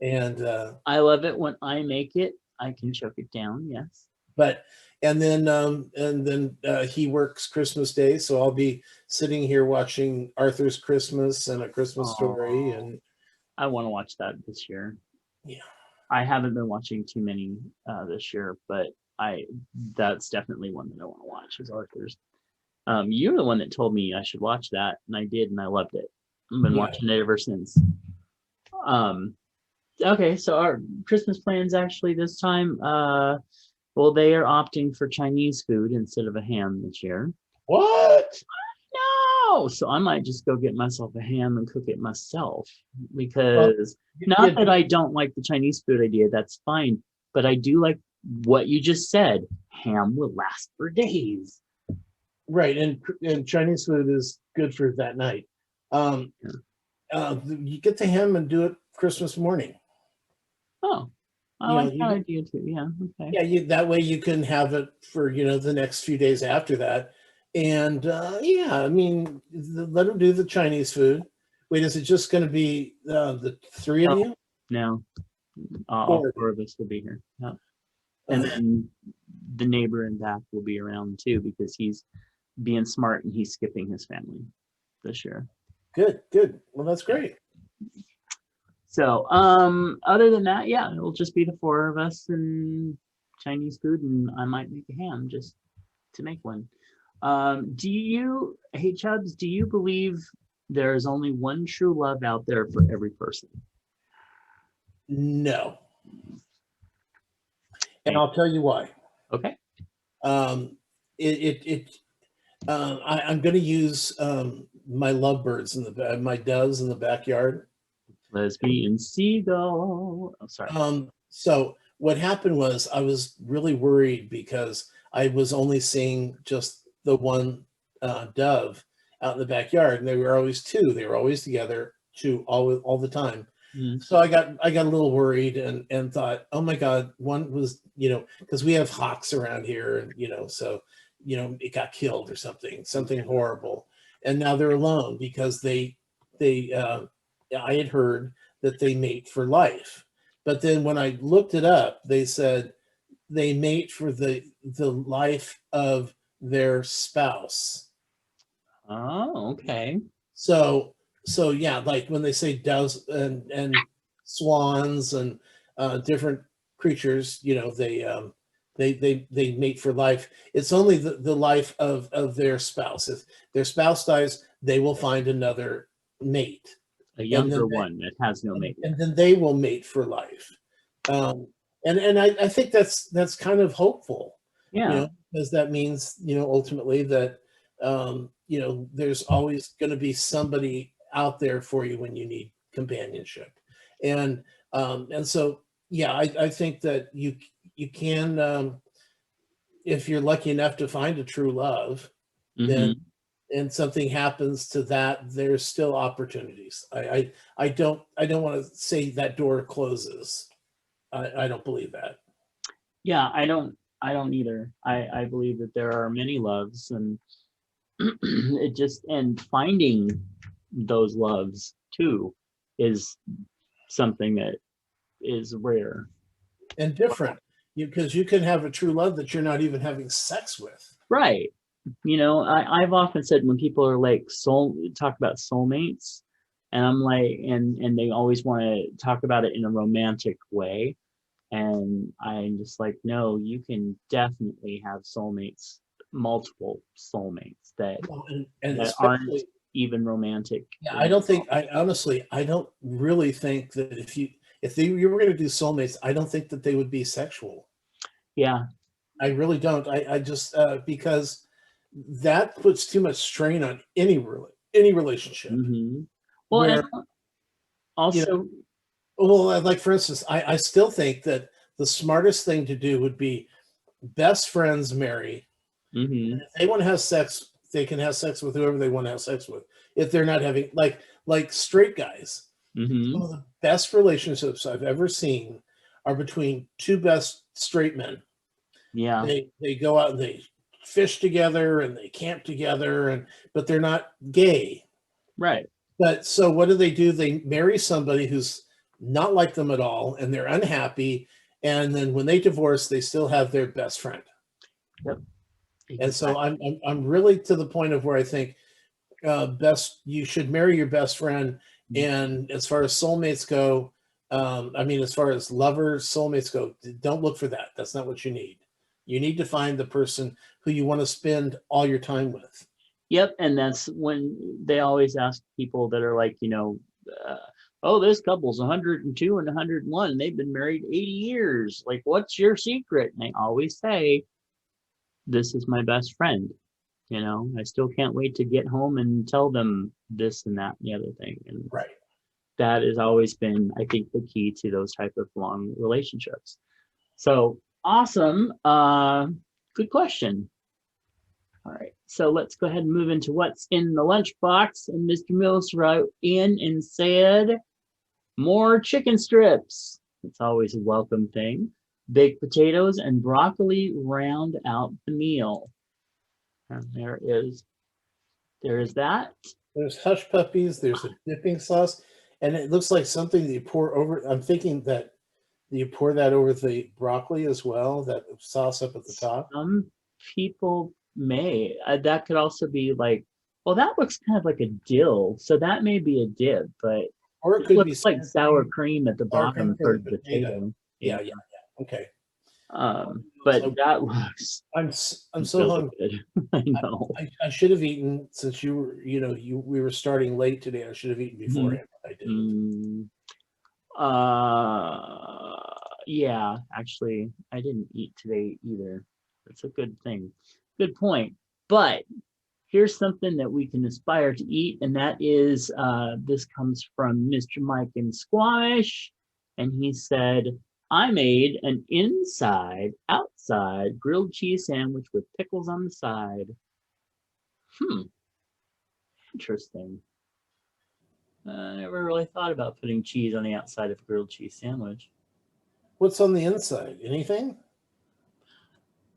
And I love it when I make it. I can choke it down. Yes. but and then he works Christmas Day, so I'll be sitting here watching Arthur's Christmas and A Christmas Story. Oh, And I want to watch that this year. yeah, I haven't been watching too many this year, but I that's definitely one that I want to watch is Arthur's. You're the one that told me I should watch that, and I did, and I loved it. I've been yeah. watching it ever since. Um, okay, so our Christmas plans actually this time, well, they are opting for Chinese food instead of a ham this year. What? No, so I might just go get myself a ham and cook it myself Well, because not yeah, that I don't like the Chinese food idea, that's fine, but I do like what you just said. Ham will last for days. right. And Chinese food is good for that night. Um, Yeah. you get to ham and do it Christmas morning. Oh, I You know, like that you idea too. Yeah, okay. Yeah, that way you can have it for the next few days after that. And yeah, I mean, let them do the Chinese food. Wait, is it just going to be the three of No, you? no, all Four of four you. of us will be here. Yeah. And Uh, then the neighbor in back will be around too because he's being smart and he's skipping his family this year. good, good. Well, that's Yeah. great. So, other than that, yeah, it'll just be the four of us and Chinese food, and I might make a ham just to make one. Hey Chubs, do you believe there is only one true love out there for every person? No, and Okay. I'll tell you why. Okay. Um, I'm going to use my lovebirds my doves in the backyard. Lesbian seagull. Oh, sorry. So what happened was I was really worried because I was only seeing just the one dove out in the backyard, and they were always two. They were always together, two all the time. Mm, So I got a little worried and thought, oh my God, one was because we have hawks around here, and so it got killed or something yeah. horrible, and now they're alone because they I had heard that they mate for life. But then when I looked it up, they said they mate for the life of their spouse. Oh, okay. So yeah, like when they say doves and swans and different creatures, they mate for life. It's only the life of their spouse. If their spouse dies, they will find another mate, A and younger then one that has no mate yet. they will mate for life. Um, and I think that's kind of hopeful, Yeah. because that means ultimately that there's always going to be somebody out there for you when you need companionship, and so yeah, I think that you can, if you're lucky enough to find a true love, then Hmm. and something happens to that, there's still opportunities. I don't want to say that door closes. I don't believe that. Yeah, I don't either. I believe that there are many loves and it just and finding those loves too is something that is rare. and different. Because you can have a true love that you're not even having sex with. Right. You know, I've often said when people are like talk about soulmates, and I'm like, and they always want to talk about it in a romantic way. And I'm just like, no, you can definitely have soulmates, multiple soulmates Well, and that aren't especially, even romantic. yeah, I don't think, I honestly, I don't really think that you were going to do soulmates, I don't think that they would be sexual. Yeah. I really don't. I just because that puts too much strain on any relationship Hmm. Well, and where, you know, also, well, like for instance, I still think that the smartest thing to do would be best friends marry. hmm, If they want to have sex, they can have sex with whoever they want to have sex with. If they're not having like straight guys, some hmm, of the best relationships I've ever seen are between two best straight men. yeah, They go out and they fish together and they camp together, and but they're not gay. right. But so what do? They marry somebody who's not like them at all, and they're unhappy. And then when they divorce, they still have their best friend. Yep. And so Exactly. I'm really to the point of where I think best you should marry your best friend. And as far as soulmates go, I mean, as far as lovers, soulmates go, don't look for that. That's not what you need. You need to find the person who you want to spend all your time with. Yep, and that's when they always ask people that are like, uh, oh, this couple's 102 and 101, and they've been married 80 years. Like, what's your secret? And they always say, this is my best friend. I still can't wait to get home and tell them this and that and the other thing. And Right. that has always been, I think, the key to those type of long relationships. So awesome. Good question. All right, so let's go ahead and move into what's in the lunchbox. And Mr. Mills wrote in and said, more chicken strips. It's always a welcome thing. Baked potatoes and broccoli round out the meal. And there is that. There's hush puppies. There's a dipping sauce, and it looks like something that you pour over. I'm thinking that you pour that over the broccoli as well. That sauce up at the top, Some people may. That could also be like, well, that looks kind of like a dill, so that may be a dip, but or it it could be looks like sour cream, cream at the sour cream bottom for for the the potato. potato. Yeah, Yeah. yeah, yeah. Okay. But So that looks I'm so really hungry. good. I know. I should have eaten since you were, we were starting late today. I should have eaten Mhm. beforehand, but I didn't. Mm, yeah, actually, I didn't eat today either. That's a good thing. Good point. But here's something that we can aspire to eat, and that is this comes from Mr. Mike in Squamish, and he said, I made an inside outside grilled cheese sandwich with pickles on the side. Hmm, interesting. I never really thought about putting cheese on the outside of a grilled cheese sandwich. What's on the inside? Anything?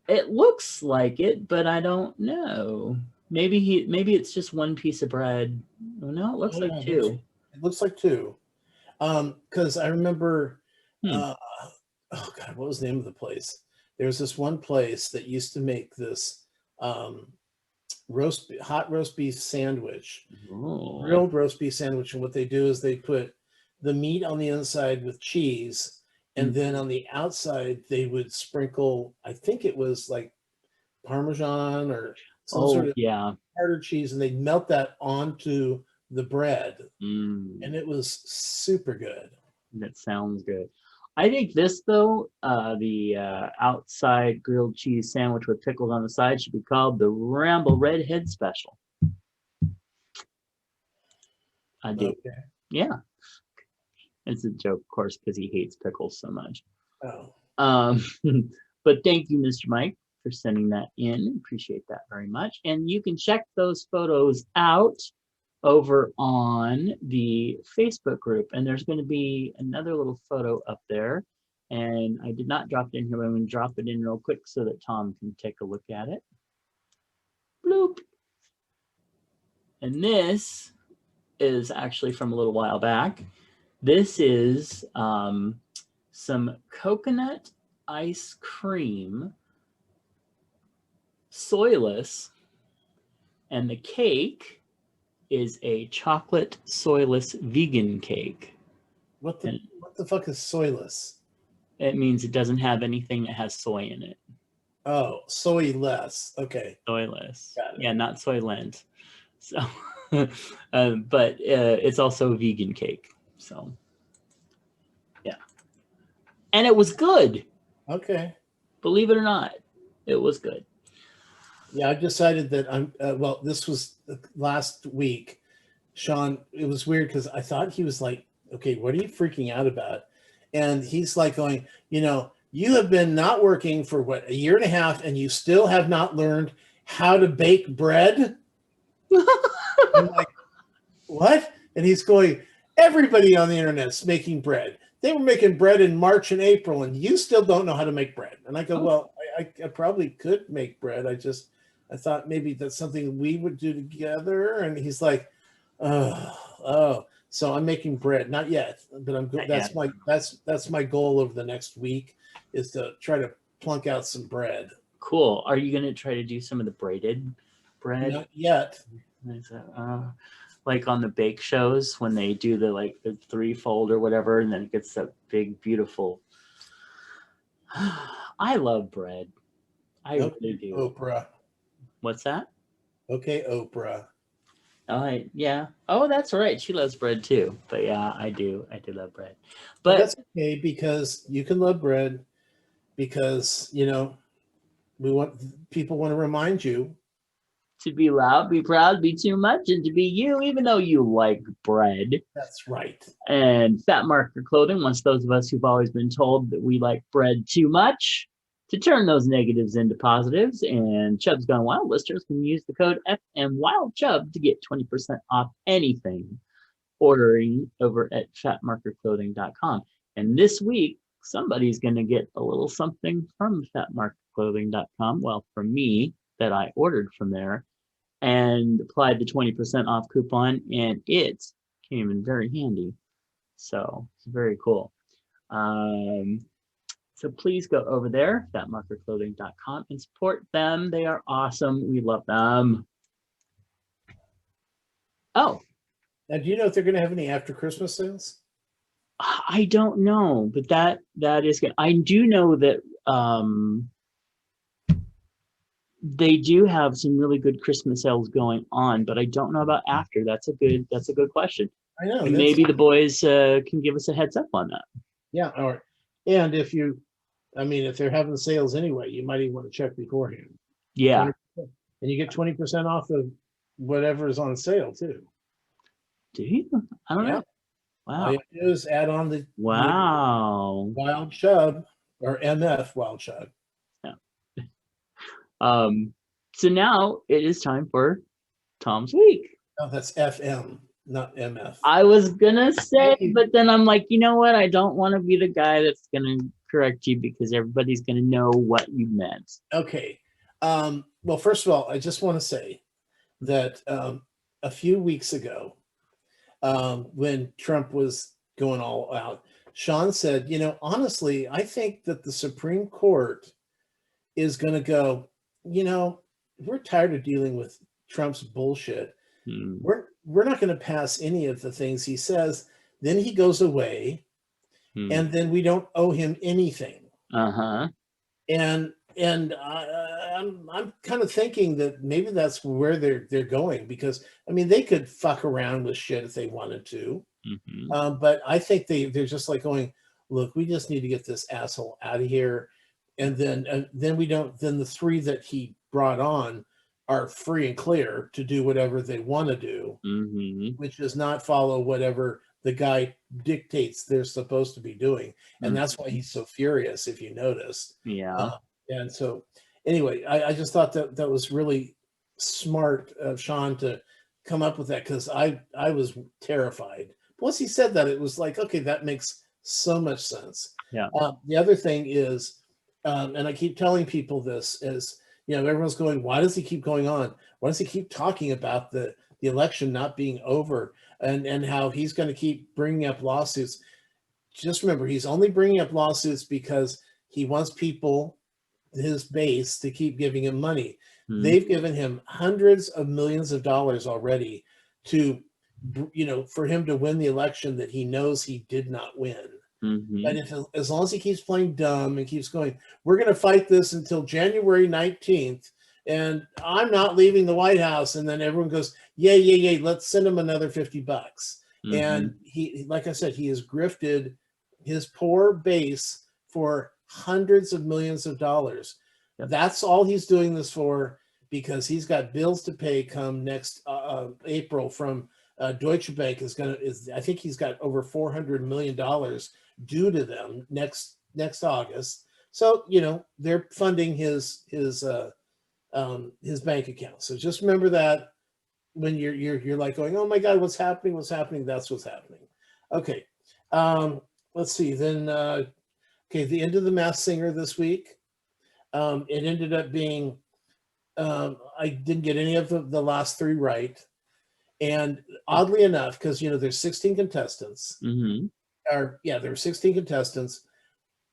It looks like it, but I don't know. Maybe it's just one piece of bread. Oh no, it looks Oh like no, two. it looks like two. Because I remember, Hmm. uh, oh God, what was the name of the place? There was this one place that used to make this um, hot roast beef sandwich, Oh. grilled roast beef sandwich. And what they do is they put the meat on the inside with cheese, and Hmm. then on the outside they would sprinkle, I think it was like Parmesan or some sort Oh of yeah. harder cheese, and they'd melt that onto the bread, and Mm. it was super good. That sounds good. I think this though, the outside grilled cheese sandwich with pickles on the side should be called the Ramble Redhead Special. I do. Okay. Yeah, it's a joke, of course, because he hates pickles so much. Oh, Um, but thank you, Mr. Mike, for sending that in. Appreciate that very much. And you can check those photos out over on the Facebook group. And there's going to be another little photo up there. And I did not drop it in here, but I'm going to drop it in real quick so that Tom can take a look at it. Bloop. And this is actually from a little while back. This is some coconut ice cream, soyless, and the cake is a chocolate soyless vegan cake. What the And what the fuck is soyless? it means it doesn't have anything that has soy in it. Oh, soy less. Okay, Soyless. got it. Yeah, not soylent. So, but it's also a vegan cake. So, yeah. And it was good. Okay. Believe it or not, it was good. Yeah, I've decided that I'm. Well, this was last week. Sean, it was weird because I thought he was like, "Okay, what are you freaking out about?" And he's like going, you have been not working for what, a year and a half, and you still have not learned how to bake bread. I'm like, what? And he's going, everybody on the internet's making bread. They were making bread in March and April, and you still don't know how to make bread. And I go, Oh, well, I probably could make bread. I thought maybe that's something we would do together. And he's like, oh. So I'm making bread, not yet, but yeah. that's my goal over the next week, is to try to plunk out some bread. Cool. Are you going to try to do some of the braided bread? Not yet. Like on the bake shows when they do the threefold or whatever, and then it gets that big, beautiful. I love bread. I Okay, really do. Oprah. What's that? Okay, Oprah. Yeah. Oh, that's right. She loves bread too. But yeah, I do. I do love bread. But But that's okay, because you can love bread, because people want to remind you. to be loud, be proud, be too much, and to be you, even though you like bread. That's right. And Fat Marker Clothing wants those of us who've always been told that we like bread too much to turn those negatives into positives. And Chubs Gone Wild listeners can use the code FMWildChub to get 20% off anything ordering over at fatmarkerclothing.com. And this week, somebody's going to get a little something from fatmarkerclothing.com. Well, from me, that I ordered from there and applied the 20% off coupon, and it came in very handy. So it's very cool. Um, so please go over there, fatmarkerclothing.com, and support them. They are awesome. We love them. Oh, Now, do you know if they're going to have any after Christmas sales? I don't know, but that is good. I do know that they do have some really good Christmas sales going on, but I don't know about after. That's a good question. I know. And maybe the boys can give us a heads up on that. Yeah. And if they're having sales anyway, you might even want to check beforehand. Yeah. 20%. And you get 20% off of whatever is on sale too. Do you? I don't Yeah. know. All Wow. you have to do is add on the Wow. Wild Chub, or MF Wild Chub. Yeah. So now it is time for Tom's Week. Oh, that's FM, not MF. I was gonna say, but then I'm like, you know what? I don't want to be the guy that's gonna correct you because everybody's gonna know what you meant. Okay. Well, first of all, I just want to say that a few weeks ago, when Trump was going all out, Sean said, honestly, I think that the Supreme Court is going to go, we're tired of dealing with Trump's bullshit. We're not going to pass any of the things he says. Then he goes away, and then we don't owe him anything. Uh-huh. And I'm kind of thinking that maybe that's where they're going, because they could fuck around with shit if they wanted to. But I think they're just like going, look, we just need to get this asshole out of here, and then we don't. Then the three that he brought on are free and clear to do whatever they want to do, which does not follow whatever the guy dictates they're supposed to be doing. And that's why he's so furious, if you noticed. Yeah. And so anyway, I just thought that was really smart of Sean to come up with that, because I was terrified. Once he said that, it was like, okay, that makes so much sense. Yeah. The other thing is, and I keep telling people this, is, everyone's going, why does he keep going on? Why does he keep talking about the election not being over, and how he's going to keep bringing up lawsuits? just remember, he's only bringing up lawsuits because he wants people, his base, to keep giving him money. Mm-hmm. They've given him hundreds of millions of dollars already to, for him to win the election that he knows he did not win. Mm-hmm. But as long as he keeps playing dumb and keeps going, we're going to fight this until January 19th, and I'm not leaving the White House. And then everyone goes, yay, yay, yay, let's send him another $50. Mm-hmm. And he, like I said, he has grifted his poor base for hundreds of millions of dollars. Yep. That's all he's doing this for, because he's got bills to pay come next April from Deutsche Bank. I think he's got over $400 million due to them next August. So they're funding his bank account. So just remember that when you're like going, oh my God, what's happening? That's what's happening. Okay. Let's see. Then the end of The Masked Singer this week. It ended up being I didn't get any of the last three right. And oddly enough, because there's 16 contestants. Mm-hmm. There were 16 contestants.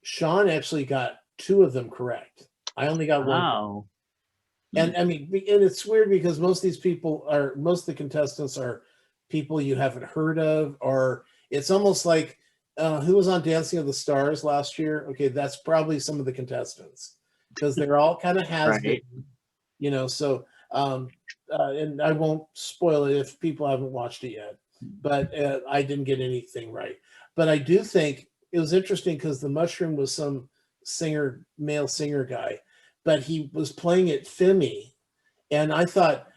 Sean actually got 2 of them correct. I only got one. Wow. And I mean, and it's weird because most of the contestants are people you haven't heard of, or it's almost like who was on Dancing with the Stars last year? Okay, that's probably some of the contestants, because they're all kind of has-been, right. So and I won't spoil it if people haven't watched it yet, but I didn't get anything right. But I do think it was interesting because the mushroom was some male singer guy, but he was playing it Femi. And I thought,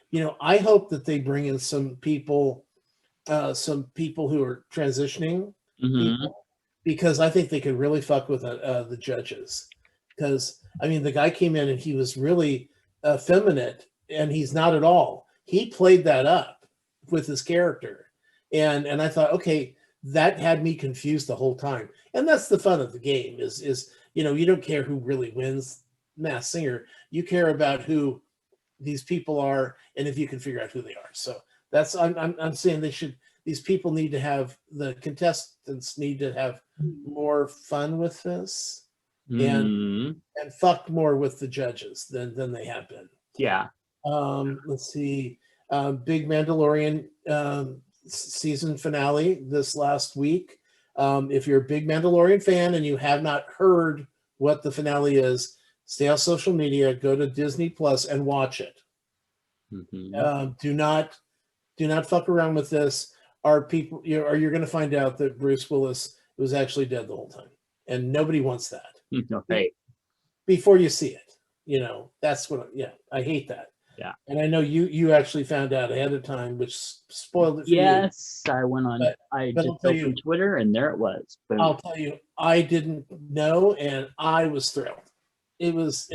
I hope that they bring in some people who are transitioning people, because I think they could really fuck with the judges. Because, I mean, the guy came in and he was really effeminate, and he's not at all. He played that up with his character. And I thought, okay, that had me confused the whole time. And that's the fun of the game is you don't care who really wins Masked Singer. You care about who these people are, and if you can figure out who they are. So that's I'm saying these people need to have, the contestants need to have more fun with this, and fuck more with the judges than they have been. Yeah. Let's see. Big Mandalorian season finale this last week. If you're a big Mandalorian fan and you have not heard what the finale is, stay off social media, go to Disney Plus and watch it. Mm-hmm. Do not fuck around with this. You're going to find out that Bruce Willis was actually dead the whole time, and nobody wants that. Right. Before you see it, that's what. I hate that. Yeah. And I know you actually found out ahead of time, which spoiled it for you. Yes, I went on. I just opened Twitter, and there it was. Boom. I'll tell you, I didn't know, and I was thrilled. It was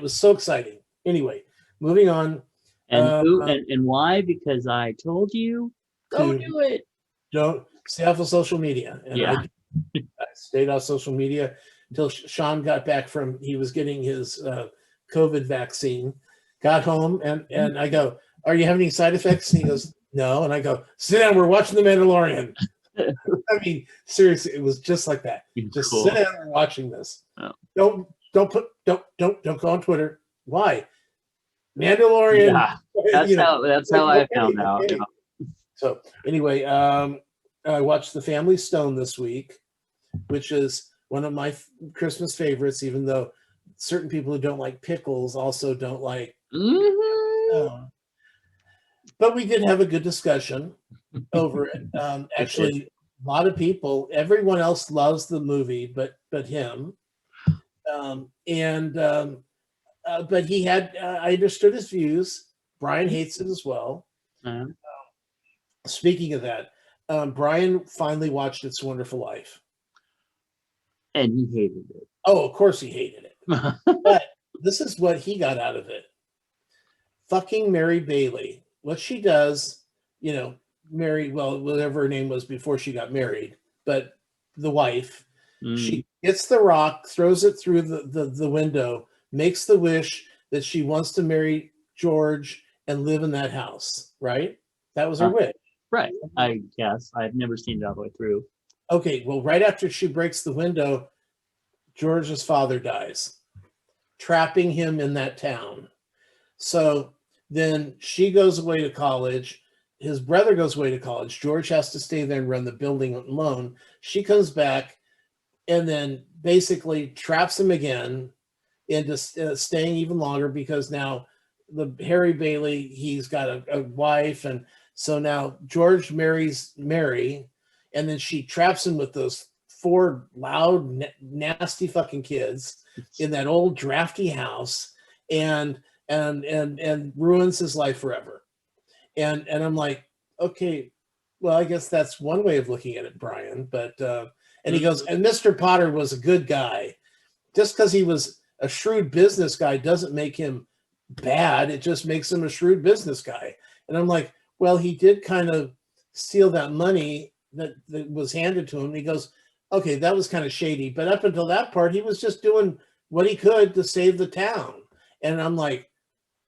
so exciting. Anyway, moving on. And who and why? Because I told you, don't do it. Don't stay off of social media. And I stayed off social media until Sean got back he was getting his COVID vaccine, got home, and I go, are you having any side effects? And he goes, no. And I go, sit down, we're watching The Mandalorian. I mean, seriously, it was just like that. Just cool. Sit down and watching this. Oh. Don't go on Twitter. Why? Mandalorian. Yeah, that's how I found out. Okay. So anyway, I watched The Family Stone this week, which is one of my Christmas favorites, even though certain people who don't like pickles also don't like. Mm-hmm. But we did have a good discussion over it. Actually, a lot of people, everyone else loves the movie, but him. But he had, I understood his views. Brian hates it as well. Speaking of that, Brian finally watched It's a Wonderful Life. And he hated it. Oh, of course he hated it. But this is what he got out of it. Fucking Mary Bailey. What she does, whatever her name was before she got married, but the wife, she gets the rock, throws it through the window, makes the wish that she wants to marry George and live in that house, right? That was her wish. Right. I guess. I've never seen it all the way through. Okay, well, right after she breaks the window, George's father dies, trapping him in that town. So then she goes away to college. His brother goes away to college. George has to stay there and run the building alone. She comes back and then basically traps him again into staying even longer because now the Harry Bailey, he's got a wife. And so now George marries Mary, and then she traps him with those four loud, nasty fucking kids in that old drafty house, and and ruins his life forever. And I'm like, okay, well, I guess that's one way of looking at it, Brian. But and he goes, Mhm. and Mr. Potter was a good guy. Just because he was a shrewd business guy doesn't make him bad. It just makes him a shrewd business guy. And I'm like, well, he did kind of steal that money that was handed to him. And he goes, okay, that was kind of shady. But up until that part, he was just doing what he could to save the town. And I'm like,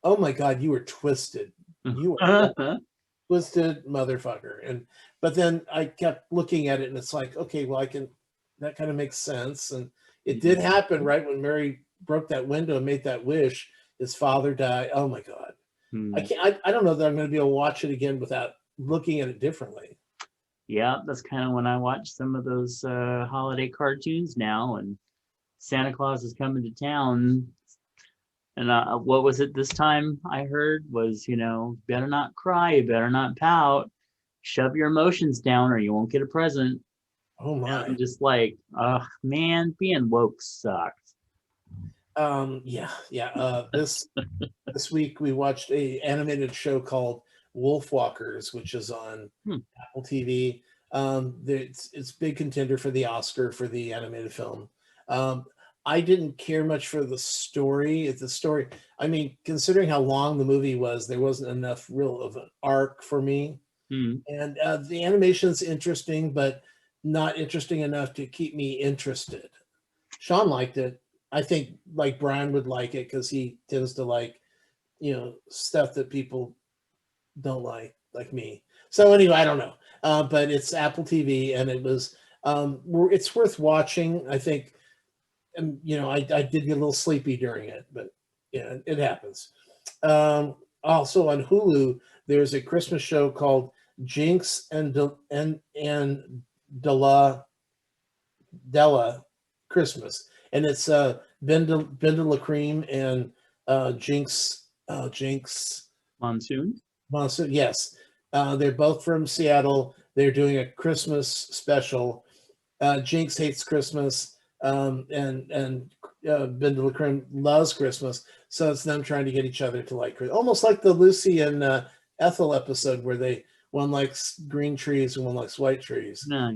oh my God, you were twisted. You are one twisted motherfucker. And but then I kept looking at it and it's like, okay, well, I can that kind of makes sense. And it did happen right when Mary broke that window and made that wish. His father died. Oh my God. I Mhm. can't I don't know that I'm gonna be able to watch it again without looking at it differently. Yeah, that's kind of when I watch some of those holiday cartoons now, and Santa Claus is coming to town. And what was it this time I heard was, better not cry, you better not pout, shove your emotions down or you won't get a present. Oh And I'm my. just like, man, being woke sucks. Yeah. This week we watched a animated show called Wolf Walkers, which is on Hmm. Apple TV. It's big contender for the Oscar for the animated film. Um, I didn't care much for the story. It's the story. I mean, considering how long the movie was, there wasn't enough real of an arc for me. Hmm. And the animation's interesting, but not interesting enough to keep me interested. Sean liked it. I think like Brian would like it because he tends to like stuff that people don't like me. So anyway, I don't know, but it's Apple TV, and it's worth watching. I think, and I did get a little sleepy during it, but yeah, it happens. Also on Hulu, there's a Christmas show called Jinx and Della Christmas, and it's Bendela Cream and Jinx Monsoon? Monsoon. Yes, they're both from Seattle. They're doing a Christmas special. Jinx hates Christmas, and Bendela Cream loves Christmas. So it's them trying to get each other to like Christmas, almost like the Lucy and Ethel episode where one likes green trees and one likes white trees. Nice.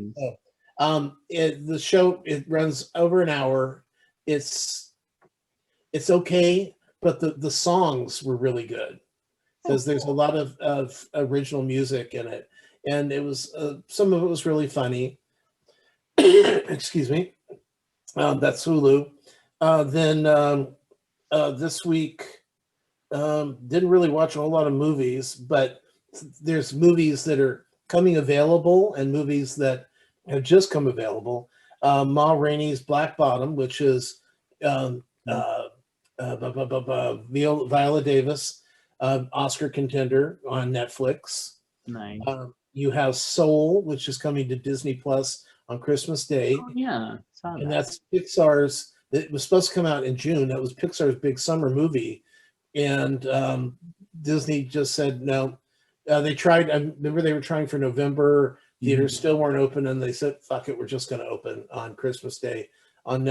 So, the show it runs over an hour. It's it's okay, but the songs were really good Oh, because there's a cool. lot of original music in it, and it was some of it was really funny. Excuse me. That's Hulu. Then this week, didn't really watch a whole lot of movies, but there's movies that are coming available and movies that have just come available. Ma Rainey's Black Bottom, which is um, Mm. Viola Davis, Oscar contender on Netflix. Nice. You have Soul, which is coming to Disney Plus on Christmas Day, Oh, yeah. Saw and that. that's Pixar's. It was supposed to come out in June. That was Pixar's big summer movie, and Disney just said no. They tried. I remember they were trying for November. Theaters Mhm. still weren't open, and they said, "Fuck it, we're just going to open on Christmas Day on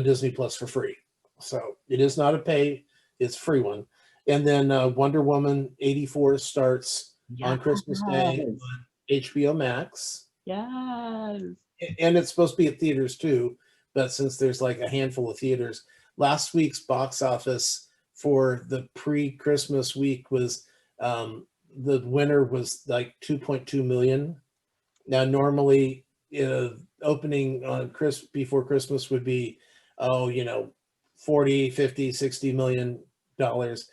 Disney Plus for free." So it is not a pay; it's a free one. And then Wonder Woman '84 starts on Yes. Christmas Day on HBO Max, Yes. and it's supposed to be at theaters too. But since there's like a handful of theaters, last week's box office for the pre-Christmas week was the winner was like 2.2 million. Now, normally, opening on before Christmas would be, oh, 40, 50, 60 million dollars,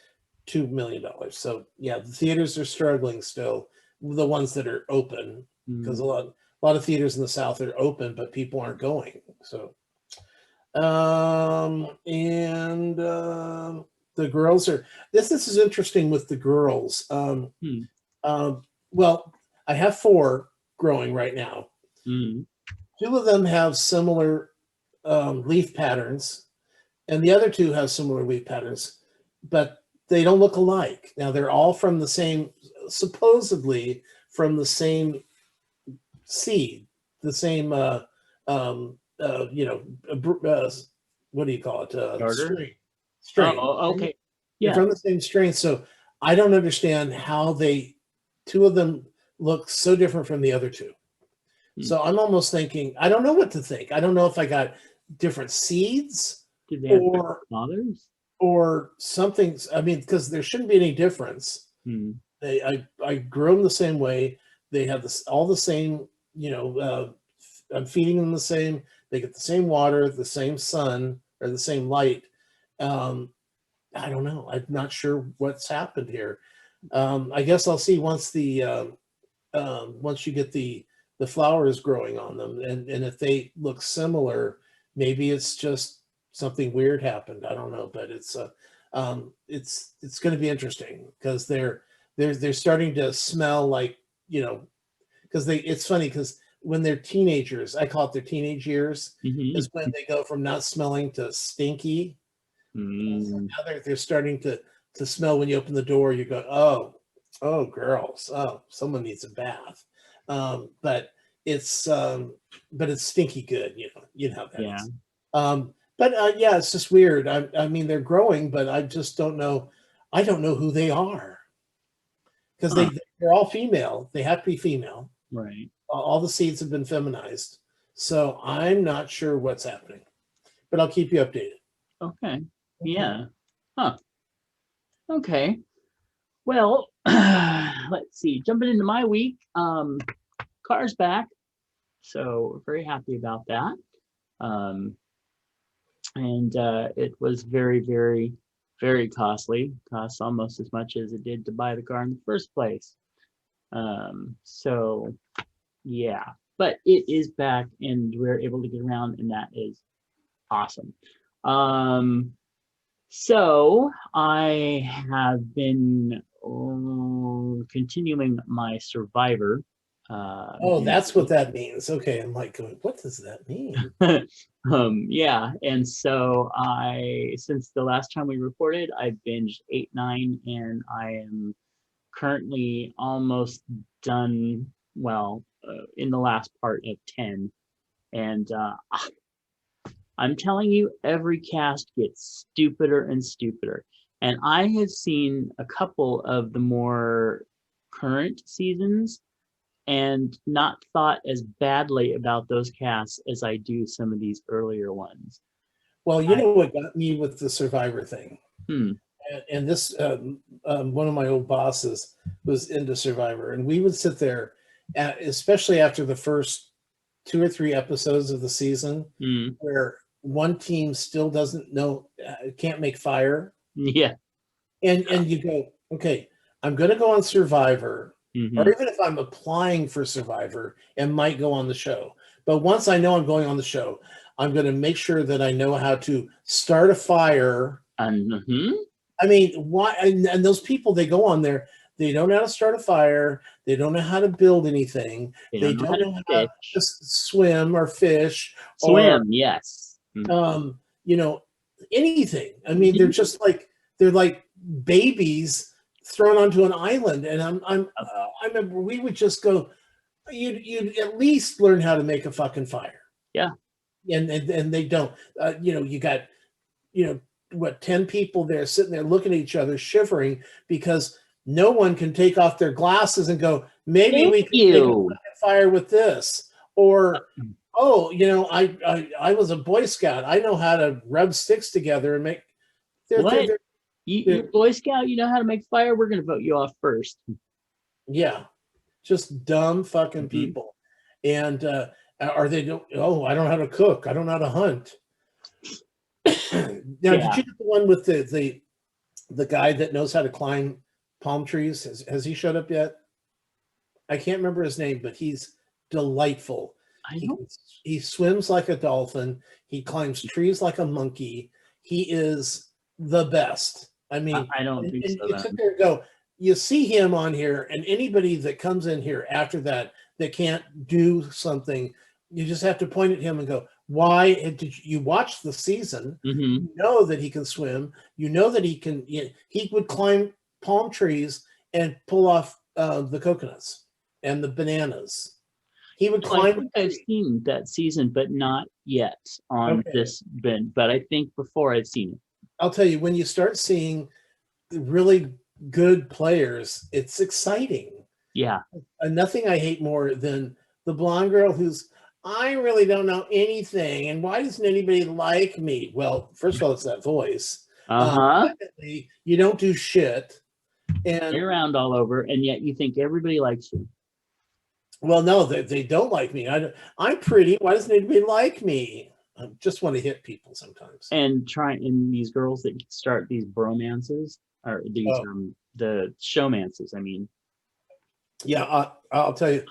$2 million. So yeah, the theaters are struggling still, the ones that are open, because Mm. a A lot of theaters in the South are open, but people aren't going. So, and the girls are. This is interesting with the girls. Hmm. Um, well, I have four growing right now. Mm. Two of them have similar leaf patterns, and the other two have similar leaf patterns, but they don't look alike. Now they're all from the same, supposedly from the same seed, the same, you know, what do you call it? Starter. Strain. Strain. Oh, okay. They're Yeah. from the same strain. So I don't understand how two of them look so different from the other two. Hmm. So I'm almost thinking, I don't know what to think. I don't know if I got different seeds Did they have different or fathers? something. I mean, because there shouldn't be any difference. Hmm. I grew them the same way. They have all the same, I'm feeding them the same. They get the same water, the same sun, or the same light. Um, I don't know. I'm not sure what's happened here. I guess I'll see once once you get the flowers growing on them, and if they look similar, maybe it's just something weird happened. I don't know, but it's going to be interesting because they're starting to smell like, because they it's funny because when they're teenagers, I call it their teenage years, is Hmm. when they go from not smelling to stinky. So Mm. now they're starting to smell. When you open the door, you go, oh, girls, oh, someone needs a bath. But it's stinky good, you know how that Yeah. is. But yeah, it's just weird. I mean, they're growing, but I just don't know. I don't know who they are because Huh. they're all female. They have to be female. Right. All the seeds have been feminized, so I'm not sure what's happening. But I'll keep you updated. Okay. Okay. Yeah. Huh. Okay. Well, let's see. Jumping into my week, car's back, so we're very happy about that. Um, and it was very, very, very costly. Costs almost as much as it did to buy the car in the first place. So yeah, but it is back, and we're able to get around, and that is awesome. Um, So I have been continuing my Survivor. Oh, Binge. that's what that means. Okay, I'm like going, what does that mean? Yeah, and so since the last time we recorded, I binged 8, 9, and I am currently almost done. Well, in the last part of 10, and I'm telling you, every cast gets stupider and stupider. And I have seen a couple of the more current seasons and not thought as badly about those casts as I do some of these earlier ones. Well, you I, know what got me with the Survivor thing, hmm, and this one of my old bosses was into Survivor, and we would sit there, especially after the first two or three episodes of the season, hmm, where one team still doesn't know, can't make fire, yeah, and you go, okay, I'm going to go on Survivor, or hmm, even if I'm applying for Survivor and might go on the show, but once I know I'm going on the show, I'm going to make sure that I know how to start a fire. and I mean, why? And those people, they go on there, they don't know how to start a fire, they don't know how to build anything, they they don't know how don't to know how to fish. swim or fish or Swim, yes. um, you know, anything. I mean, they're Mm-hmm. just like they're like babies thrown onto an island. And I remember we would just go, you'd at least learn how to make a fucking fire, Yeah. and they don't. You got you know what 10 people there sitting there looking at each other shivering because no one can take off their glasses and go, maybe Thank we could make a you. fucking fire with this, or oh, I was a Boy Scout. I know how to rub sticks together and make. They're, they're, What? they're, You're they're Boy Scout, you know how to make fire? We're going to vote you off 1st. yeah, just dumb fucking Mm-hmm. people. And are they? Oh, I don't know how to cook. I don't know how to hunt. Now, did Yeah. you get the one with the guy that knows how to climb palm trees? Has he showed up yet? I can't remember his name, but delightful. I He don't. can, he swims like a dolphin. He climbs trees like a monkey. He is the best. I mean, I don't and think so. you sit Then there and go, you see him on here, and anybody that comes in here after that that can't do something, you just have to point at him and go, why did you watch the season? hmm You know that he can swim. You know that he can. He would climb palm trees and pull off the coconuts and the bananas. He would So I climb think a I've tree. seen that season, but not yet on Okay, this bin. But I think before I've seen it. I'll tell you, when you start seeing really good players, it's exciting. Yeah. And nothing I hate more than the blonde girl who's, I really don't know anything, and why doesn't anybody like me? Well, first of all, it's that voice. Uh-huh. Secondly, you don't do shit. And You're around all over, and yet you think everybody likes you. well, no, they don't like me. I'm pretty. Why doesn't anybody like me? I just want to hit people sometimes. And these girls that start these bromances or these Oh, the showmances, I mean. yeah, I'll tell you.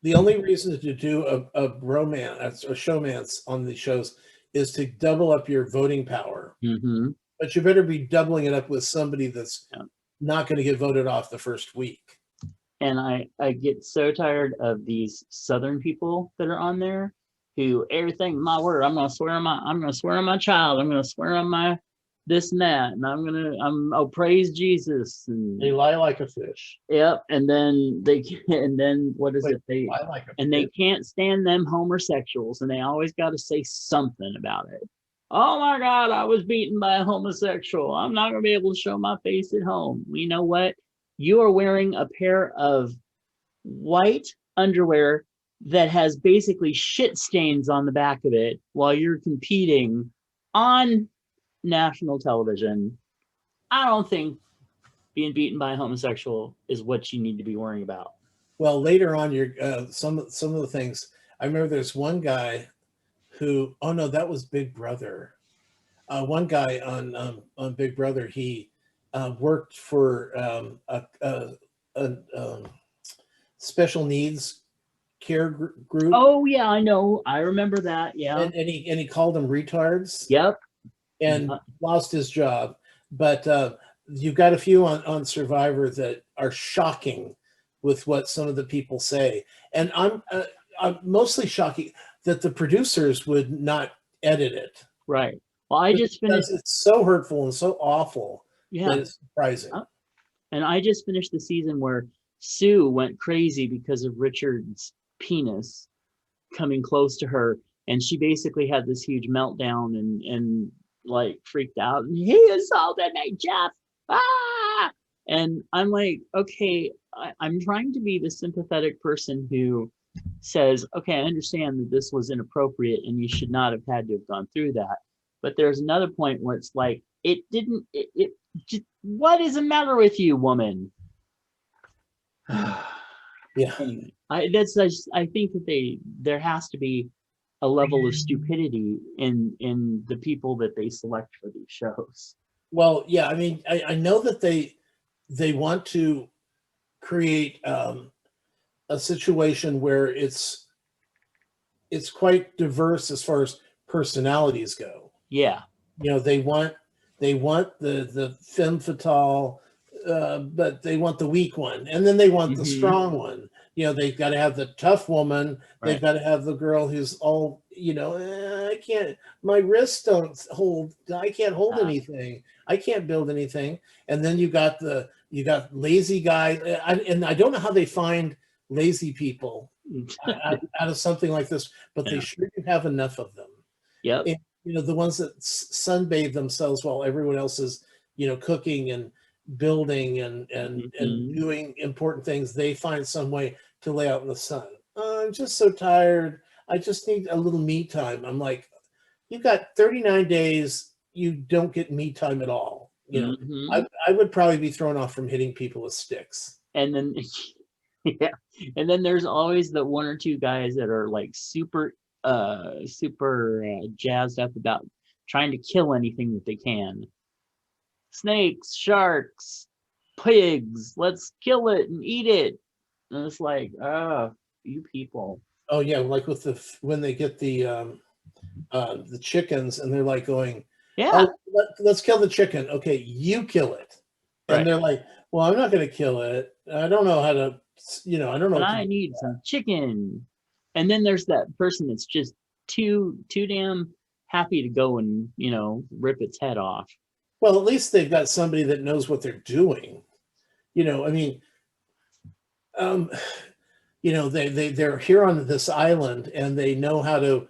The only reason to do a romance or showmance on these shows is to double up your voting power. hmm But you better be doubling it up with somebody that's yeah. not going to get voted off the first week. And I get so tired of these southern people that are on there who everything my word, I'm gonna swear on my child, I'm gonna swear on my this and that, and I'm oh praise Jesus They and lie like a fish. yep, and then and then what is Wait, it? They lie like a and they fish? can't stand them homosexuals, and they always got to say something about it. Oh my God, I was beaten by a homosexual. I'm not gonna be able to show my face at home. You know what? You are wearing a pair of white underwear that has basically shit stains on the back of it while you're competing on national television. I don't think being beaten by a homosexual is what you need to be worrying about. Well, later on, you're some of the things. I remember there's one guy who. Oh no, that was Big Brother. One guy on Big Brother. He worked for a special needs care group, Oh yeah, I know. I remember that. Yeah. and he called them retards Yep. and lost his job. But you've got a few on Survivor that are shocking with what some of the people say, and I'm mostly shocking that the producers would not edit it Right. Well, I just because finished. it's so hurtful and so awful that Yeah. it's surprising. And I just finished the season where Sue went crazy because of Richard's penis coming close to her, and she basically had this huge meltdown and like freaked out. And he assaulted me, Jeff. Ah! And I'm like, okay, I'm trying to be the sympathetic person who says, okay, I understand that this was inappropriate and you should not have had to have gone through that. But there's another point where it's like, it didn't, it just, what is the matter with you, woman? Yeah. Anyway, I think that there has to be a level of stupidity in the people that they select for these shows. Well, yeah. I mean, I know that they want to create a situation where it's quite diverse as far as personalities go. Yeah. You know, they want the femme fatale, but they want the weak one, and then they want the hmm strong one. You know, they've got to have the tough woman. They've Right. got to have the girl who's all, I can't, my wrists don't hold. I can't hold Uh, anything. I can't build anything. And then you got lazy guys, and I don't know how they find lazy people out of something like this, but they yeah. sure do have enough of them. Yep. And, the ones that sunbathe themselves while everyone else is, cooking and building and hmm doing important things, they find some way to lay out in the sun. I'm just so tired. I just need a little me time. I'm like, you've got 39 days. You don't get me time at all. hmm I would probably be thrown off from hitting people with sticks. And then yeah, and then there's always the one or two guys that are like super jazzed up about trying to kill anything that they can. Snakes, sharks, pigs, let's kill it and eat it. And it's like, oh, you people. Oh yeah, like with when they get the chickens and they're like going, Yeah, "Oh, let's kill the chicken." Okay, you kill it, and right. they're like, "Well, I'm not going to kill it. I don't know how to, I don't know But what to I do." need some chicken. And then there's that person that's just too damn happy to go and, rip its head off. Well, at least they've got somebody that knows what they're doing. I mean, um, they're here on this island and they know how to,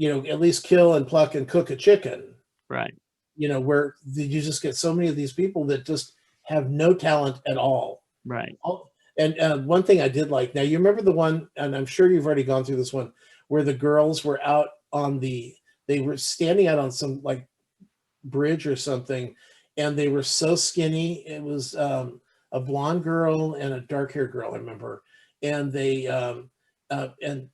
at least kill and pluck and cook a chicken. Right. Where you just get so many of these people that just have no talent at all. Right. And one thing I did like, now you remember the one, and I'm sure you've already gone through this one, where the girls were out they were standing out on some like bridge or something, and they were so skinny. It was a blonde girl and a dark haired girl, I remember. And and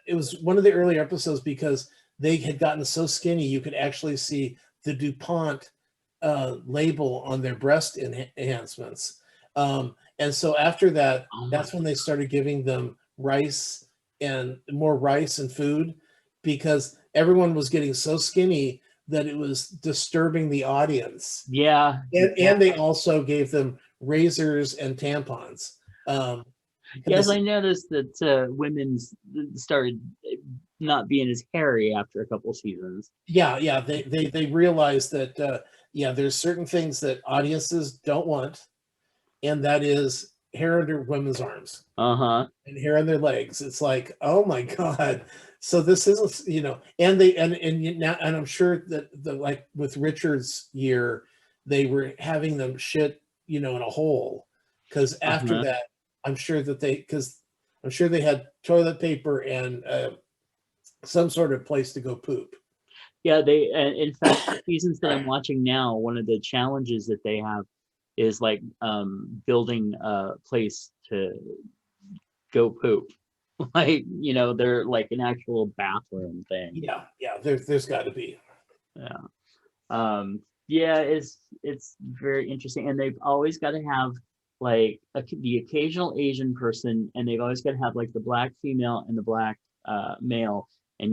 it was one of the earlier episodes because they had gotten so skinny you could actually see the DuPont label on their breast enhancements. And so after that, Oh my. that's when they started giving them rice and more rice and food because everyone was getting so skinny that it was disturbing the audience. Yeah. Yeah. And they also gave them razors and tampons. And Yes, I this, noticed that women's started not being as hairy after a couple seasons. yeah, they realized that yeah, there's certain things that audiences don't want, and that is hair under women's arms Uh-huh. and hair on their legs. It's like, oh my god. So this isn't, and they and now, and I'm sure that the like with Richard's year, they were having them shit, in a hole, because after Uh-huh. that, I'm sure they had toilet paper and some sort of place to go poop. Yeah, in fact, the seasons that I'm watching now, one of the challenges that they have is like building a place to go poop. Like, they're like an actual bathroom thing. Yeah, there's got to be. Yeah. Yeah, it's very interesting. And they've always got to have like the occasional Asian person, and they've always got to have like the black female and the black male. And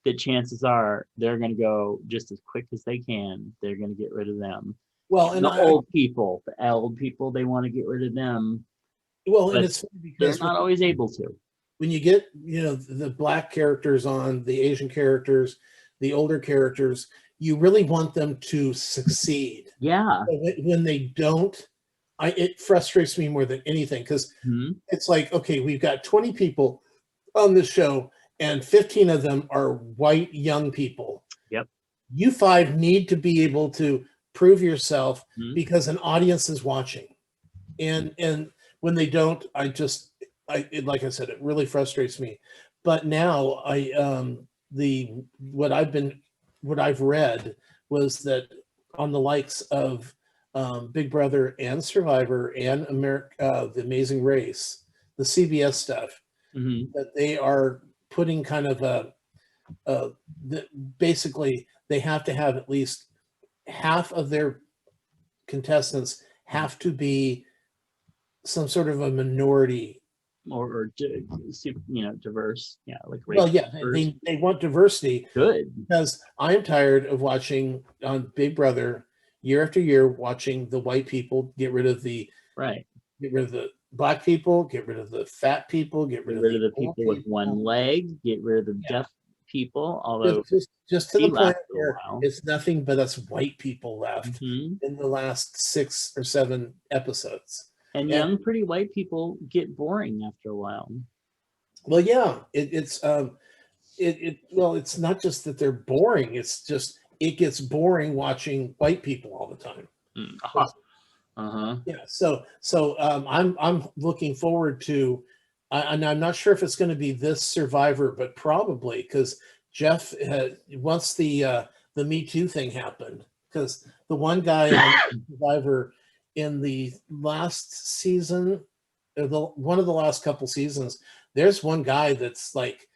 that chances are they're going to go just as quick as they can. They're going to get rid of them. Well, And and the old people, they want to get rid of them, and but it's funny they're because not always able to. when you get the black characters on the Asian characters, the older characters, you really want them to succeed. Yeah. But when they don't, it frustrates me more than anything because Hmm. it's like, okay, we've got 20 people on this show and 15 of them are white young people. Yep. You five need to be able to prove yourself Hmm. because an audience is watching. And when they don't, like I said, it really frustrates me. But now the what I've read was that on the likes of Big Brother and Survivor and The Amazing Race, the CBS stuff, Hmm. that they are putting kind of a basically they have to have at least half of their contestants have to be some sort of a minority. Diverse. Yeah, like race Well, yeah, diverse. they want diversity Good. because I'm tired of watching on Big Brother year after year, watching the white people Right. get rid of the black people, get rid of the fat people, get rid Get of rid the of the old people with one people. leg. Get rid of the Yeah, deaf people. Although just to he the point lasted a where while. it's nothing but us white people left Hmm. in the last 6 or 7 episodes. And And young, pretty white people get boring after a while. well, yeah, it's not just that they're boring, it's just it gets boring watching white people all the time. Uh huh. Yeah, I'm looking forward to, and I'm not sure if it's going to be this Survivor, but probably because Jeff once the Me Too thing happened, because the one guy on Survivor in the last season, one of the last couple seasons, there's one guy that's like,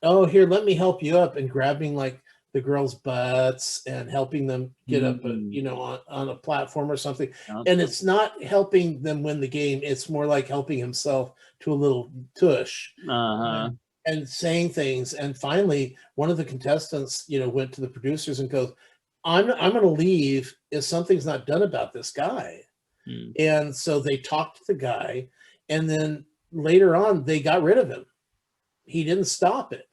oh, here, let me help you up, and grabbing like the girls' butts and helping them get up, Mm-hmm. on a platform or something. Yep. And it's not helping them win the game. It's more like helping himself to a little tush, Uh-huh. and saying things. And finally, one of the contestants, went to the producers and goes, I'm going to leave if something's not done about this guy. Mm. And so they talked to the guy, and then later on they got rid of him. He didn't stop it.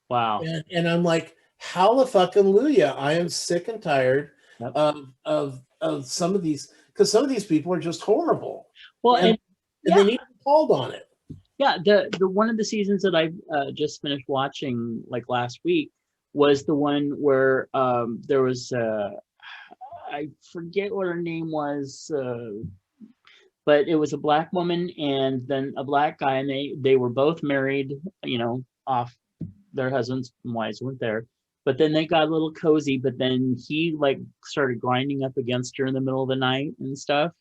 Wow. And I'm like, hallelujah. I am sick and tired Yep. of some of these, because some of these people are just horrible. Well, And and they yeah, need to be called on it. yeah. The one of the seasons that I just finished watching like last week was the one where there was I forget what her name was, but it was a black woman and then a black guy, and they were both married, off their husbands and wives weren't there. But then they got a little cozy, but then he like started grinding up against her in the middle of the night and stuff.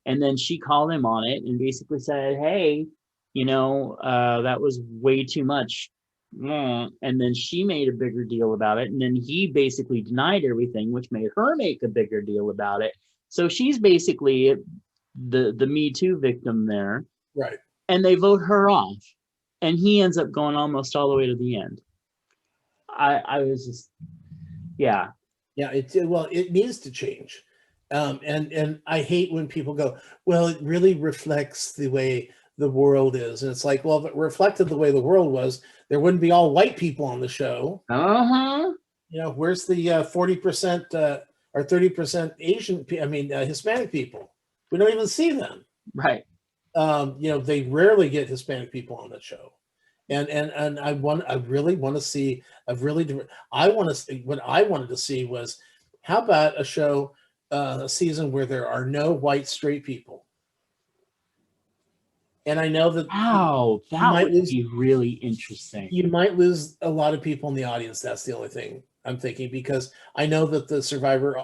And then she called him on it and basically said, "Hey, that was way too much." And then she made a bigger deal about it. And then he basically denied everything, which made her make a bigger deal about it. So she's basically the Me Too victim there. Right. And they vote her off. And he ends up going almost all the way to the end. I was just, yeah. Yeah, it needs to change. And I hate when people go, well, it really reflects the way the world is. And it's like, well, if it reflected the way the world was, there wouldn't be all white people on the show. Uh-huh. Where's the 40% or 30% Hispanic people? We don't even see them. Right. They rarely get Hispanic people on the show. And I really want to see what I wanted to see was, how about a show, a season where there are no white straight people. And I know that Wow, you that might would lose be really interesting. a lot of people in the audience. That's the only thing I'm thinking, because I know that the Survivor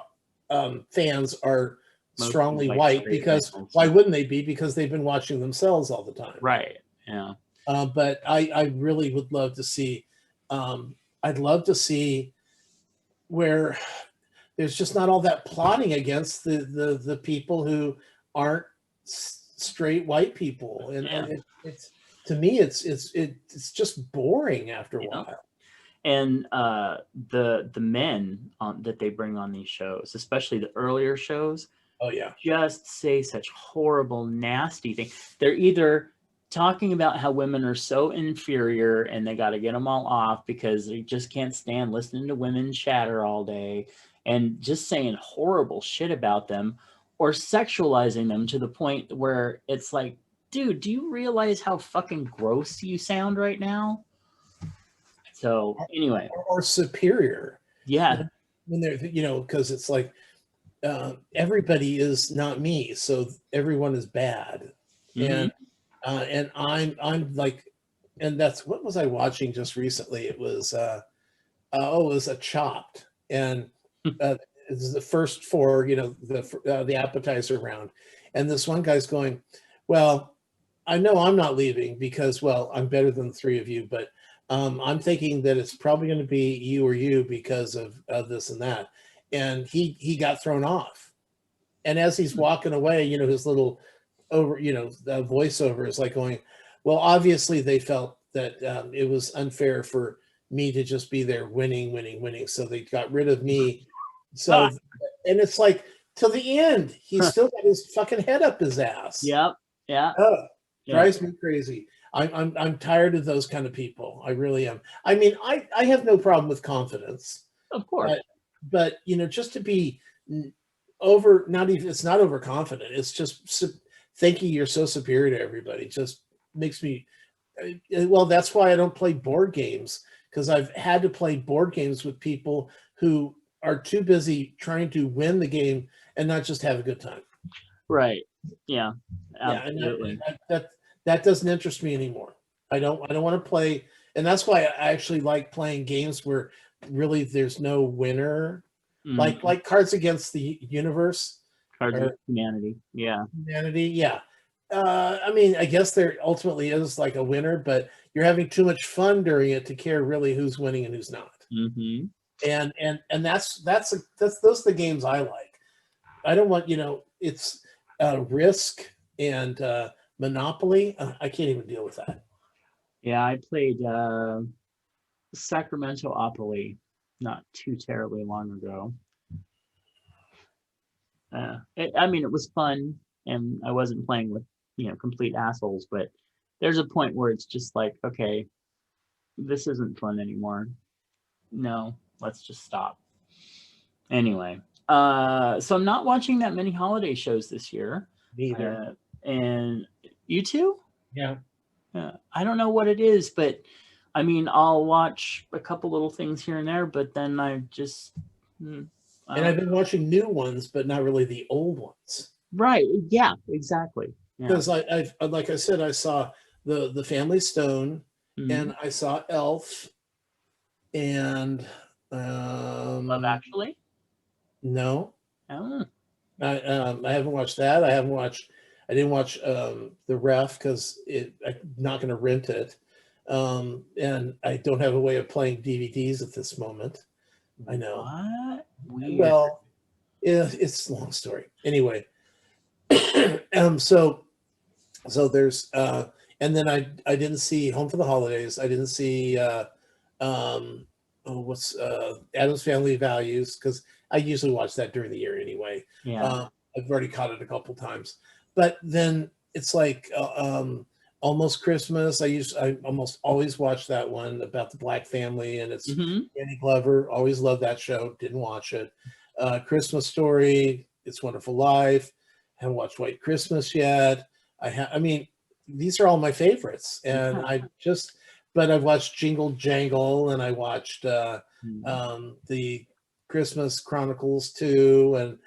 fans are Mostly strongly white white, straight because males. why wouldn't they be? Because they've been watching themselves all the time. Right. Yeah. But I really would love to see. I'd love to see where there's just not all that plotting against the people who aren't straight white people, and Yeah. it's to me it's just boring after a Yeah. while. And the men that they bring on these shows, especially the earlier shows, Oh yeah, just say such horrible, nasty things. They're either talking about how women are so inferior and they got to get them all off because they just can't stand listening to women chatter all day, and just saying horrible shit about them, or sexualizing them to the point where it's like, dude, do you realize how fucking gross you sound right now? So anyway, or superior yeah. when they're because it's like, everybody is not me, so everyone is bad. Hmm. And I'm like, and that's what was I watching just recently? It was it was a Chopped, and it was the first four, the appetizer round, and this one guy's going, well, I know I'm not leaving because, well, I'm better than the three of you, but I'm thinking that it's probably going to be you or you because of this and that, and he got thrown off, and as he's walking away, his little voiceover is like going, well, obviously they felt that it was unfair for me to just be there winning, winning, winning. So they got rid of me. So, Ah, and it's like, till the end, he's still got his fucking head up his ass. yep. Yeah. Oh, Yeah. drives me crazy. I'm tired of those kind of people. I really am. I mean, I have no problem with confidence, Of course. but just to be over, not even, it's not overconfident. It's just thinking you're so superior to everybody just makes me, well, that's why I don't play board games, because I've had to play board games with people who are too busy trying to win the game and not just have a good time. Right. Yeah. Yeah, and Absolutely. that doesn't interest me anymore. I don't want to play, and that's why I actually like playing games where really there's no winner, like Mhm. Cards Against the Universe Cards or Against Humanity. Yeah. Humanity. Yeah. I mean, I guess there ultimately is like a winner, but you're having too much fun during it to care really who's winning and who's not. Hmm. And that's those are the games I like. I don't want, it's Risk and Monopoly. I can't even deal with that. Yeah, I played Sacramento Opoly not too terribly long ago. I mean, it was fun, and I wasn't playing with complete assholes, but there's a point where it's just like, okay, this isn't fun anymore. No, let's just stop. Anyway, so I'm not watching that many holiday shows this year. Neither. And you too? Yeah. I don't know what it is, but I mean, I'll watch a couple little things here and there, but then I just, And I've been watching new ones, but not really the old ones. right. Yeah, exactly. Yeah. Because I've like I said, I saw the Family Stone, Mhm. and I saw Elf, and Love Actually. no, Oh, I haven't watched that. I didn't watch The Ref because I'm not going to rent it, and I don't have a way of playing DVDs at this moment. I know. what? Weird. Well, yeah, it's a long story. Anyway, so there's and then I didn't see Home for the Holidays. I didn't see what's Adam's Family Values, because I usually watch that during the year anyway. Yeah. I've already caught it a couple times, but then it's like Almost Christmas. I almost always watch that one about the Black family, and it's Hmm. Danny Glover. Always loved that show. Didn't watch it. Christmas Story. It's Wonderful Life. Haven't watched White Christmas yet. I mean, these are all my favorites, and Yeah. but I've watched Jingle Jangle, and I watched Mm. the Christmas Chronicles too,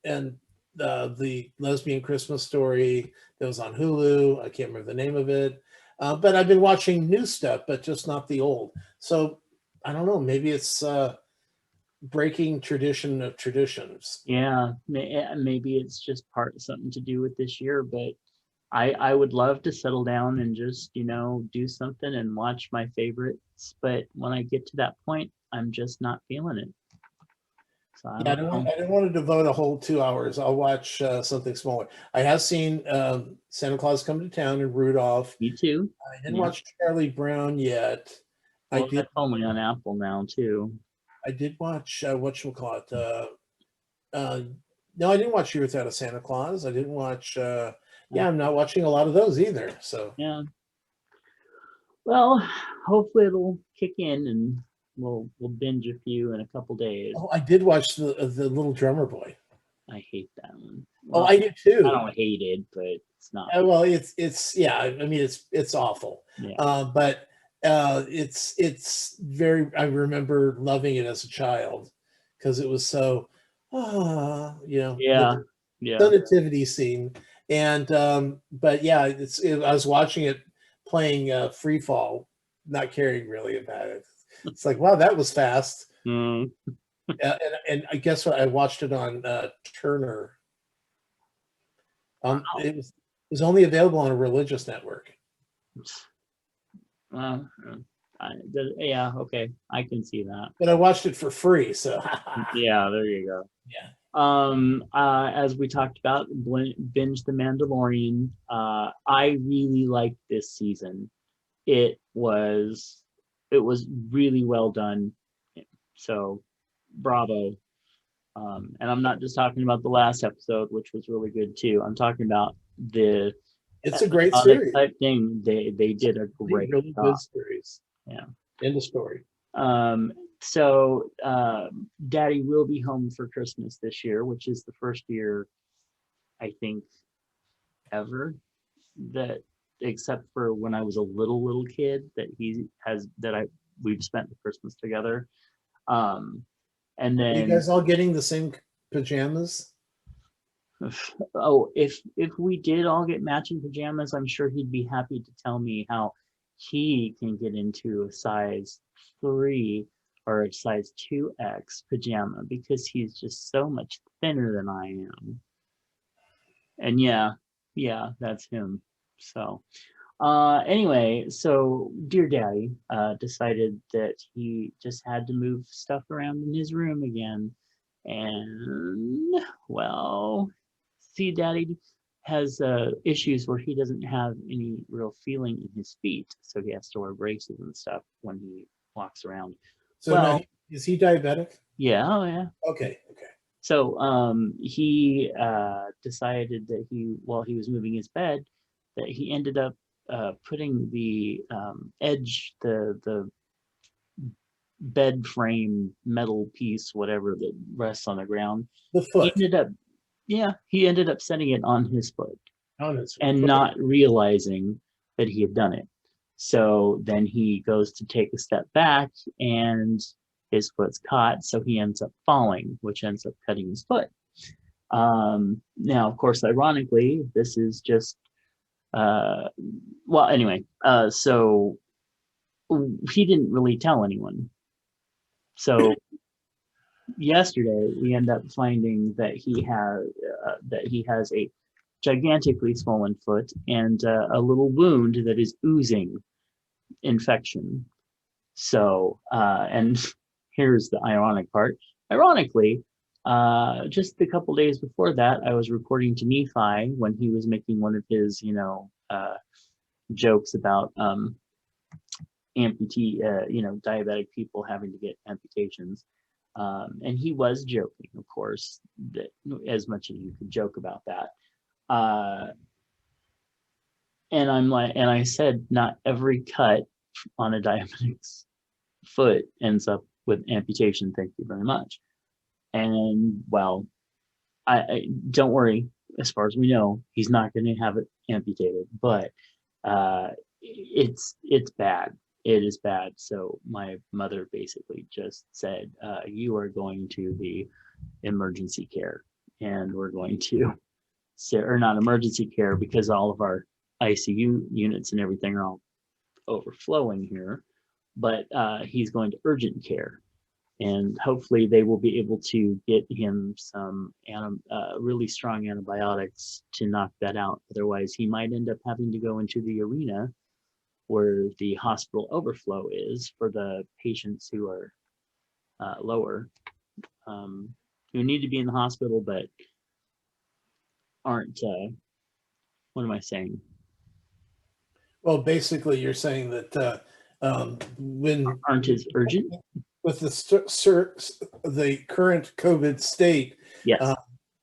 and the Lesbian Christmas Story that was on Hulu. I can't remember the name of it, but I've been watching new stuff, but just not the old. So I don't know. Maybe it's breaking tradition of traditions. Yeah. Maybe it's just part something to do with this year, but I would love to settle down and just, do something and watch my favorites. But when I get to that point, I'm just not feeling it. So I Yeah, don't know. I don't want to devote a whole 2 hours. I'll watch something smaller. I have seen Santa Claus Come to Town and Rudolph. You too. I didn't Yeah. watch Charlie Brown yet. I Well, did. that's only on Apple now too. I did watch whatchamacallit. Uh, no, I didn't watch Year Without a Santa Claus. I didn't watch. Yeah, I'm not watching a lot of those either. So. Yeah. Well, hopefully it'll kick in and we'll binge a few in a couple days. Oh, I did watch the Little Drummer Boy. I hate that one. Oh, Well, I do I too. don't hate it, but it's not. Well, it's yeah. I mean, it's awful. Yeah. But it's very. I remember loving it as a child because it was so, Yeah. the Yeah. nativity scene, and but yeah, I was watching it playing free fall, not caring really about it. It's like, wow, that was fast. Mm. And I guess what, I watched it on Turner. Wow. It was only available on a religious network. Well, yeah, okay. I can see that. But I watched it for free, so Yeah, there you go. yeah. As we talked about, binge The Mandalorian. I really liked this season. It was it was really well done. So bravo. And I'm not just talking about the last episode, which was really good too. I'm talking about the It's a great episodic series. type thing. They did a great Really job. good series. Yeah. End of story. So Daddy will be home for Christmas this year, which is the first year I think ever that, except for when I was a little kid, that he has that I we've spent the Christmas together. Um, and Are you then guys all getting the same pajamas? oh, if we did all get matching pajamas, I'm sure he'd be happy to tell me how he can get into a size 3 or a size 2X pajama because he's just so much thinner than I am. And yeah, that's him. So anyway, so dear daddy decided that he just had to move stuff around in his room again. And well, see, daddy, has issues where he doesn't have any real feeling in his feet, so he has to wear braces and stuff when he walks around. So now, Well, is he diabetic? yeah, oh yeah. Okay, okay. So he decided that while he was moving his bed, that he ended up putting the edge, the bed frame metal piece, whatever that rests on the ground. The He foot ended up, yeah, he ended up setting it on his foot on his foot. and Okay. not realizing that he had done it. So then he goes to take a step back and his foot's caught, so he ends up falling, which ends up cutting his foot. Now, of course, ironically, this is just, well, anyway, so he didn't really tell anyone. So yesterday we end up finding that he has a gigantically swollen foot and a little wound that is oozing infection. So, and here's the ironic part. Ironically, just a couple days before that, I was reporting to Nephi when he was making one of his, jokes about amputee, diabetic people having to get amputations. And he was joking, of course, that as much as you could joke about that. And I said, not every cut on a diabetic's foot ends up with amputation. Thank you very much. And well, I don't worry. As far as we know, he's not going to have it amputated, but it's bad. It is bad. So my mother basically just said, "You are going to the emergency care, and we're going to, or not emergency care because all of our ICU units and everything are all overflowing here, but he's going to urgent care." And hopefully they will be able to get him some really strong antibiotics to knock that out. Otherwise, he might end up having to go into the arena where the hospital overflow is for the patients who are lower, who need to be in the hospital but aren't. What am I saying? Well, basically, you're saying that when Aren't as urgent? with the current COVID state, Yes.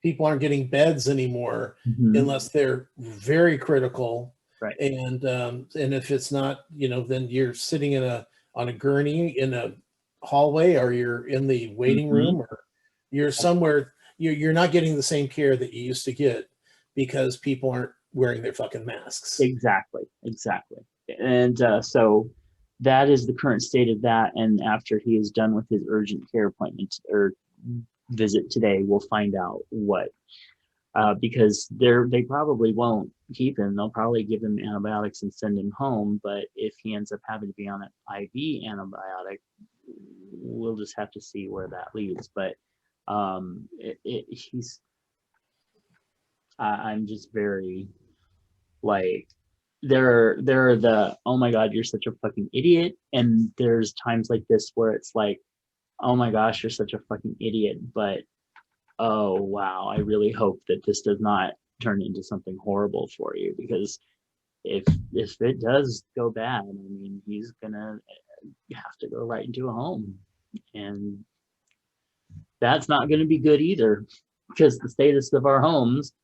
people aren't getting beds anymore unless they're very critical. Right. And if it's not, then you're sitting on a gurney in a hallway, or you're in the waiting room, or you're somewhere. You're not getting the same care that you used to get because people aren't wearing their fucking masks. Exactly. And so that is the current state of that. And after he is done with his urgent care appointment or visit today, we'll find out what, because they probably won't keep him. They'll probably give him antibiotics and send him home. But if he ends up having to be on an IV antibiotic, we'll just have to see where that leads. But I'm just very like, there are the, oh my god, you're such a fucking idiot, and there's times like this where it's like, oh my gosh, you're such a fucking idiot, but oh wow, I really hope that this does not turn into something horrible for you, because if it does go bad, I mean, he's gonna have to go right into a home, and that's not going to be good either, because the status of our homes,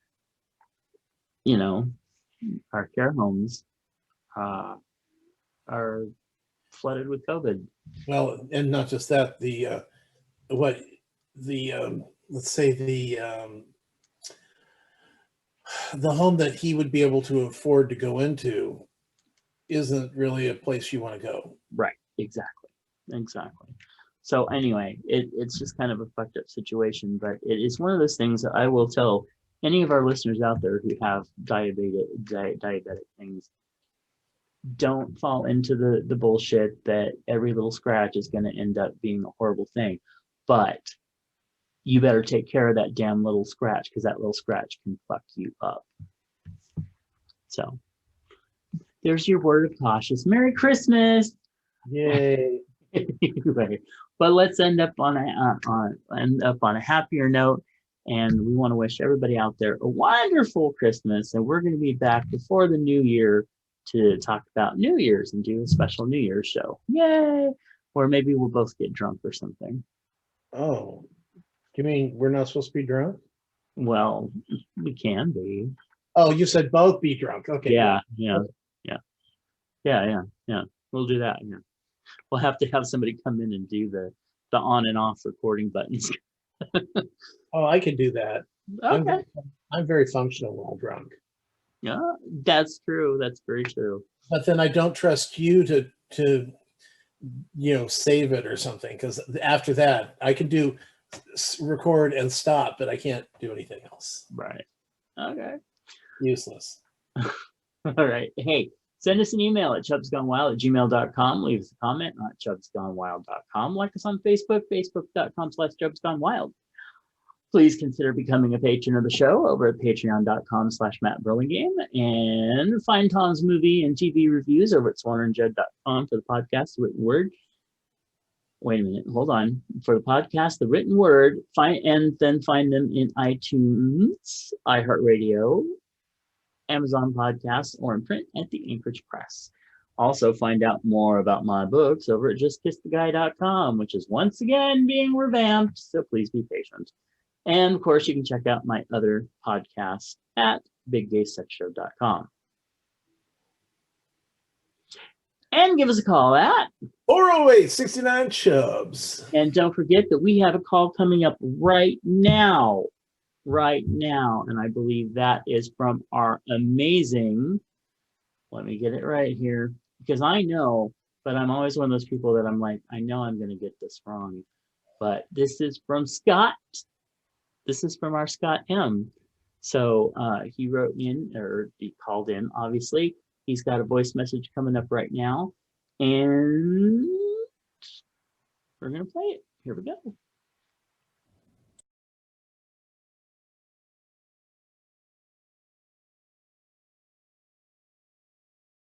our care homes, are flooded with COVID. Well, and not just that, let's say the home that he would be able to afford to go into isn't really a place you want to go. Right. Exactly. So anyway, it's just kind of a fucked up situation, but it is one of those things that I will tell any of our listeners out there who have diabetic things. Don't fall into the bullshit that every little scratch is going to end up being a horrible thing, but you better take care of that damn little scratch, because that little scratch can fuck you up. So there's your word of cautious. Merry Christmas. Yay. Anyway, but let's end up on a happier note. And we want to wish everybody out there a wonderful Christmas. And we're going to be back before the new year to talk about New Year's and do a special New Year's show. Yay! Or maybe we'll both get drunk or something. Oh, you mean we're not supposed to be drunk? Well, we can be. Oh, you said both be drunk. Okay. Yeah, yeah, yeah, yeah. We'll do that. Yeah. We'll have to have somebody come in and do the on and off recording buttons. Oh, I can do that. Okay. I'm very functional while drunk. Yeah, that's true. That's very true. But then I don't trust you to save it or something, because after that I can do record and stop, but I can't do anything else. Right. Okay. Useless. All right. Hey, send us an email at chubsgonewild@gmail.com. Leave us a comment at chubsgonewild.com. Like us on Facebook, facebook.com/chubsgonewild. Please consider becoming a patron of the show over at patreon.com/Matt Burlingame, and find Tom's movie and TV reviews over at swanandjudd.com for the podcast, The Written Word. Wait a minute, hold on. For the podcast, The Written Word, find them in iTunes, iHeartRadio, Amazon Podcasts, or in print at the Anchorage Press. Also, find out more about my books over at justkisstheguy.com, which is once again being revamped, so please be patient. And of course, you can check out my other podcasts at biggaysexshow.com. And give us a call at 408-69 Chubs. And don't forget that we have a call coming up right now. And I believe that is from our amazing, let me get it right here, because I know, but I'm always one of those people that I'm like, I know I'm going to get this wrong. But this is from Scott. This is from our Scott M. So he wrote in, or he called in, obviously. He's got a voice message coming up right now. And we're going to play it. Here we go.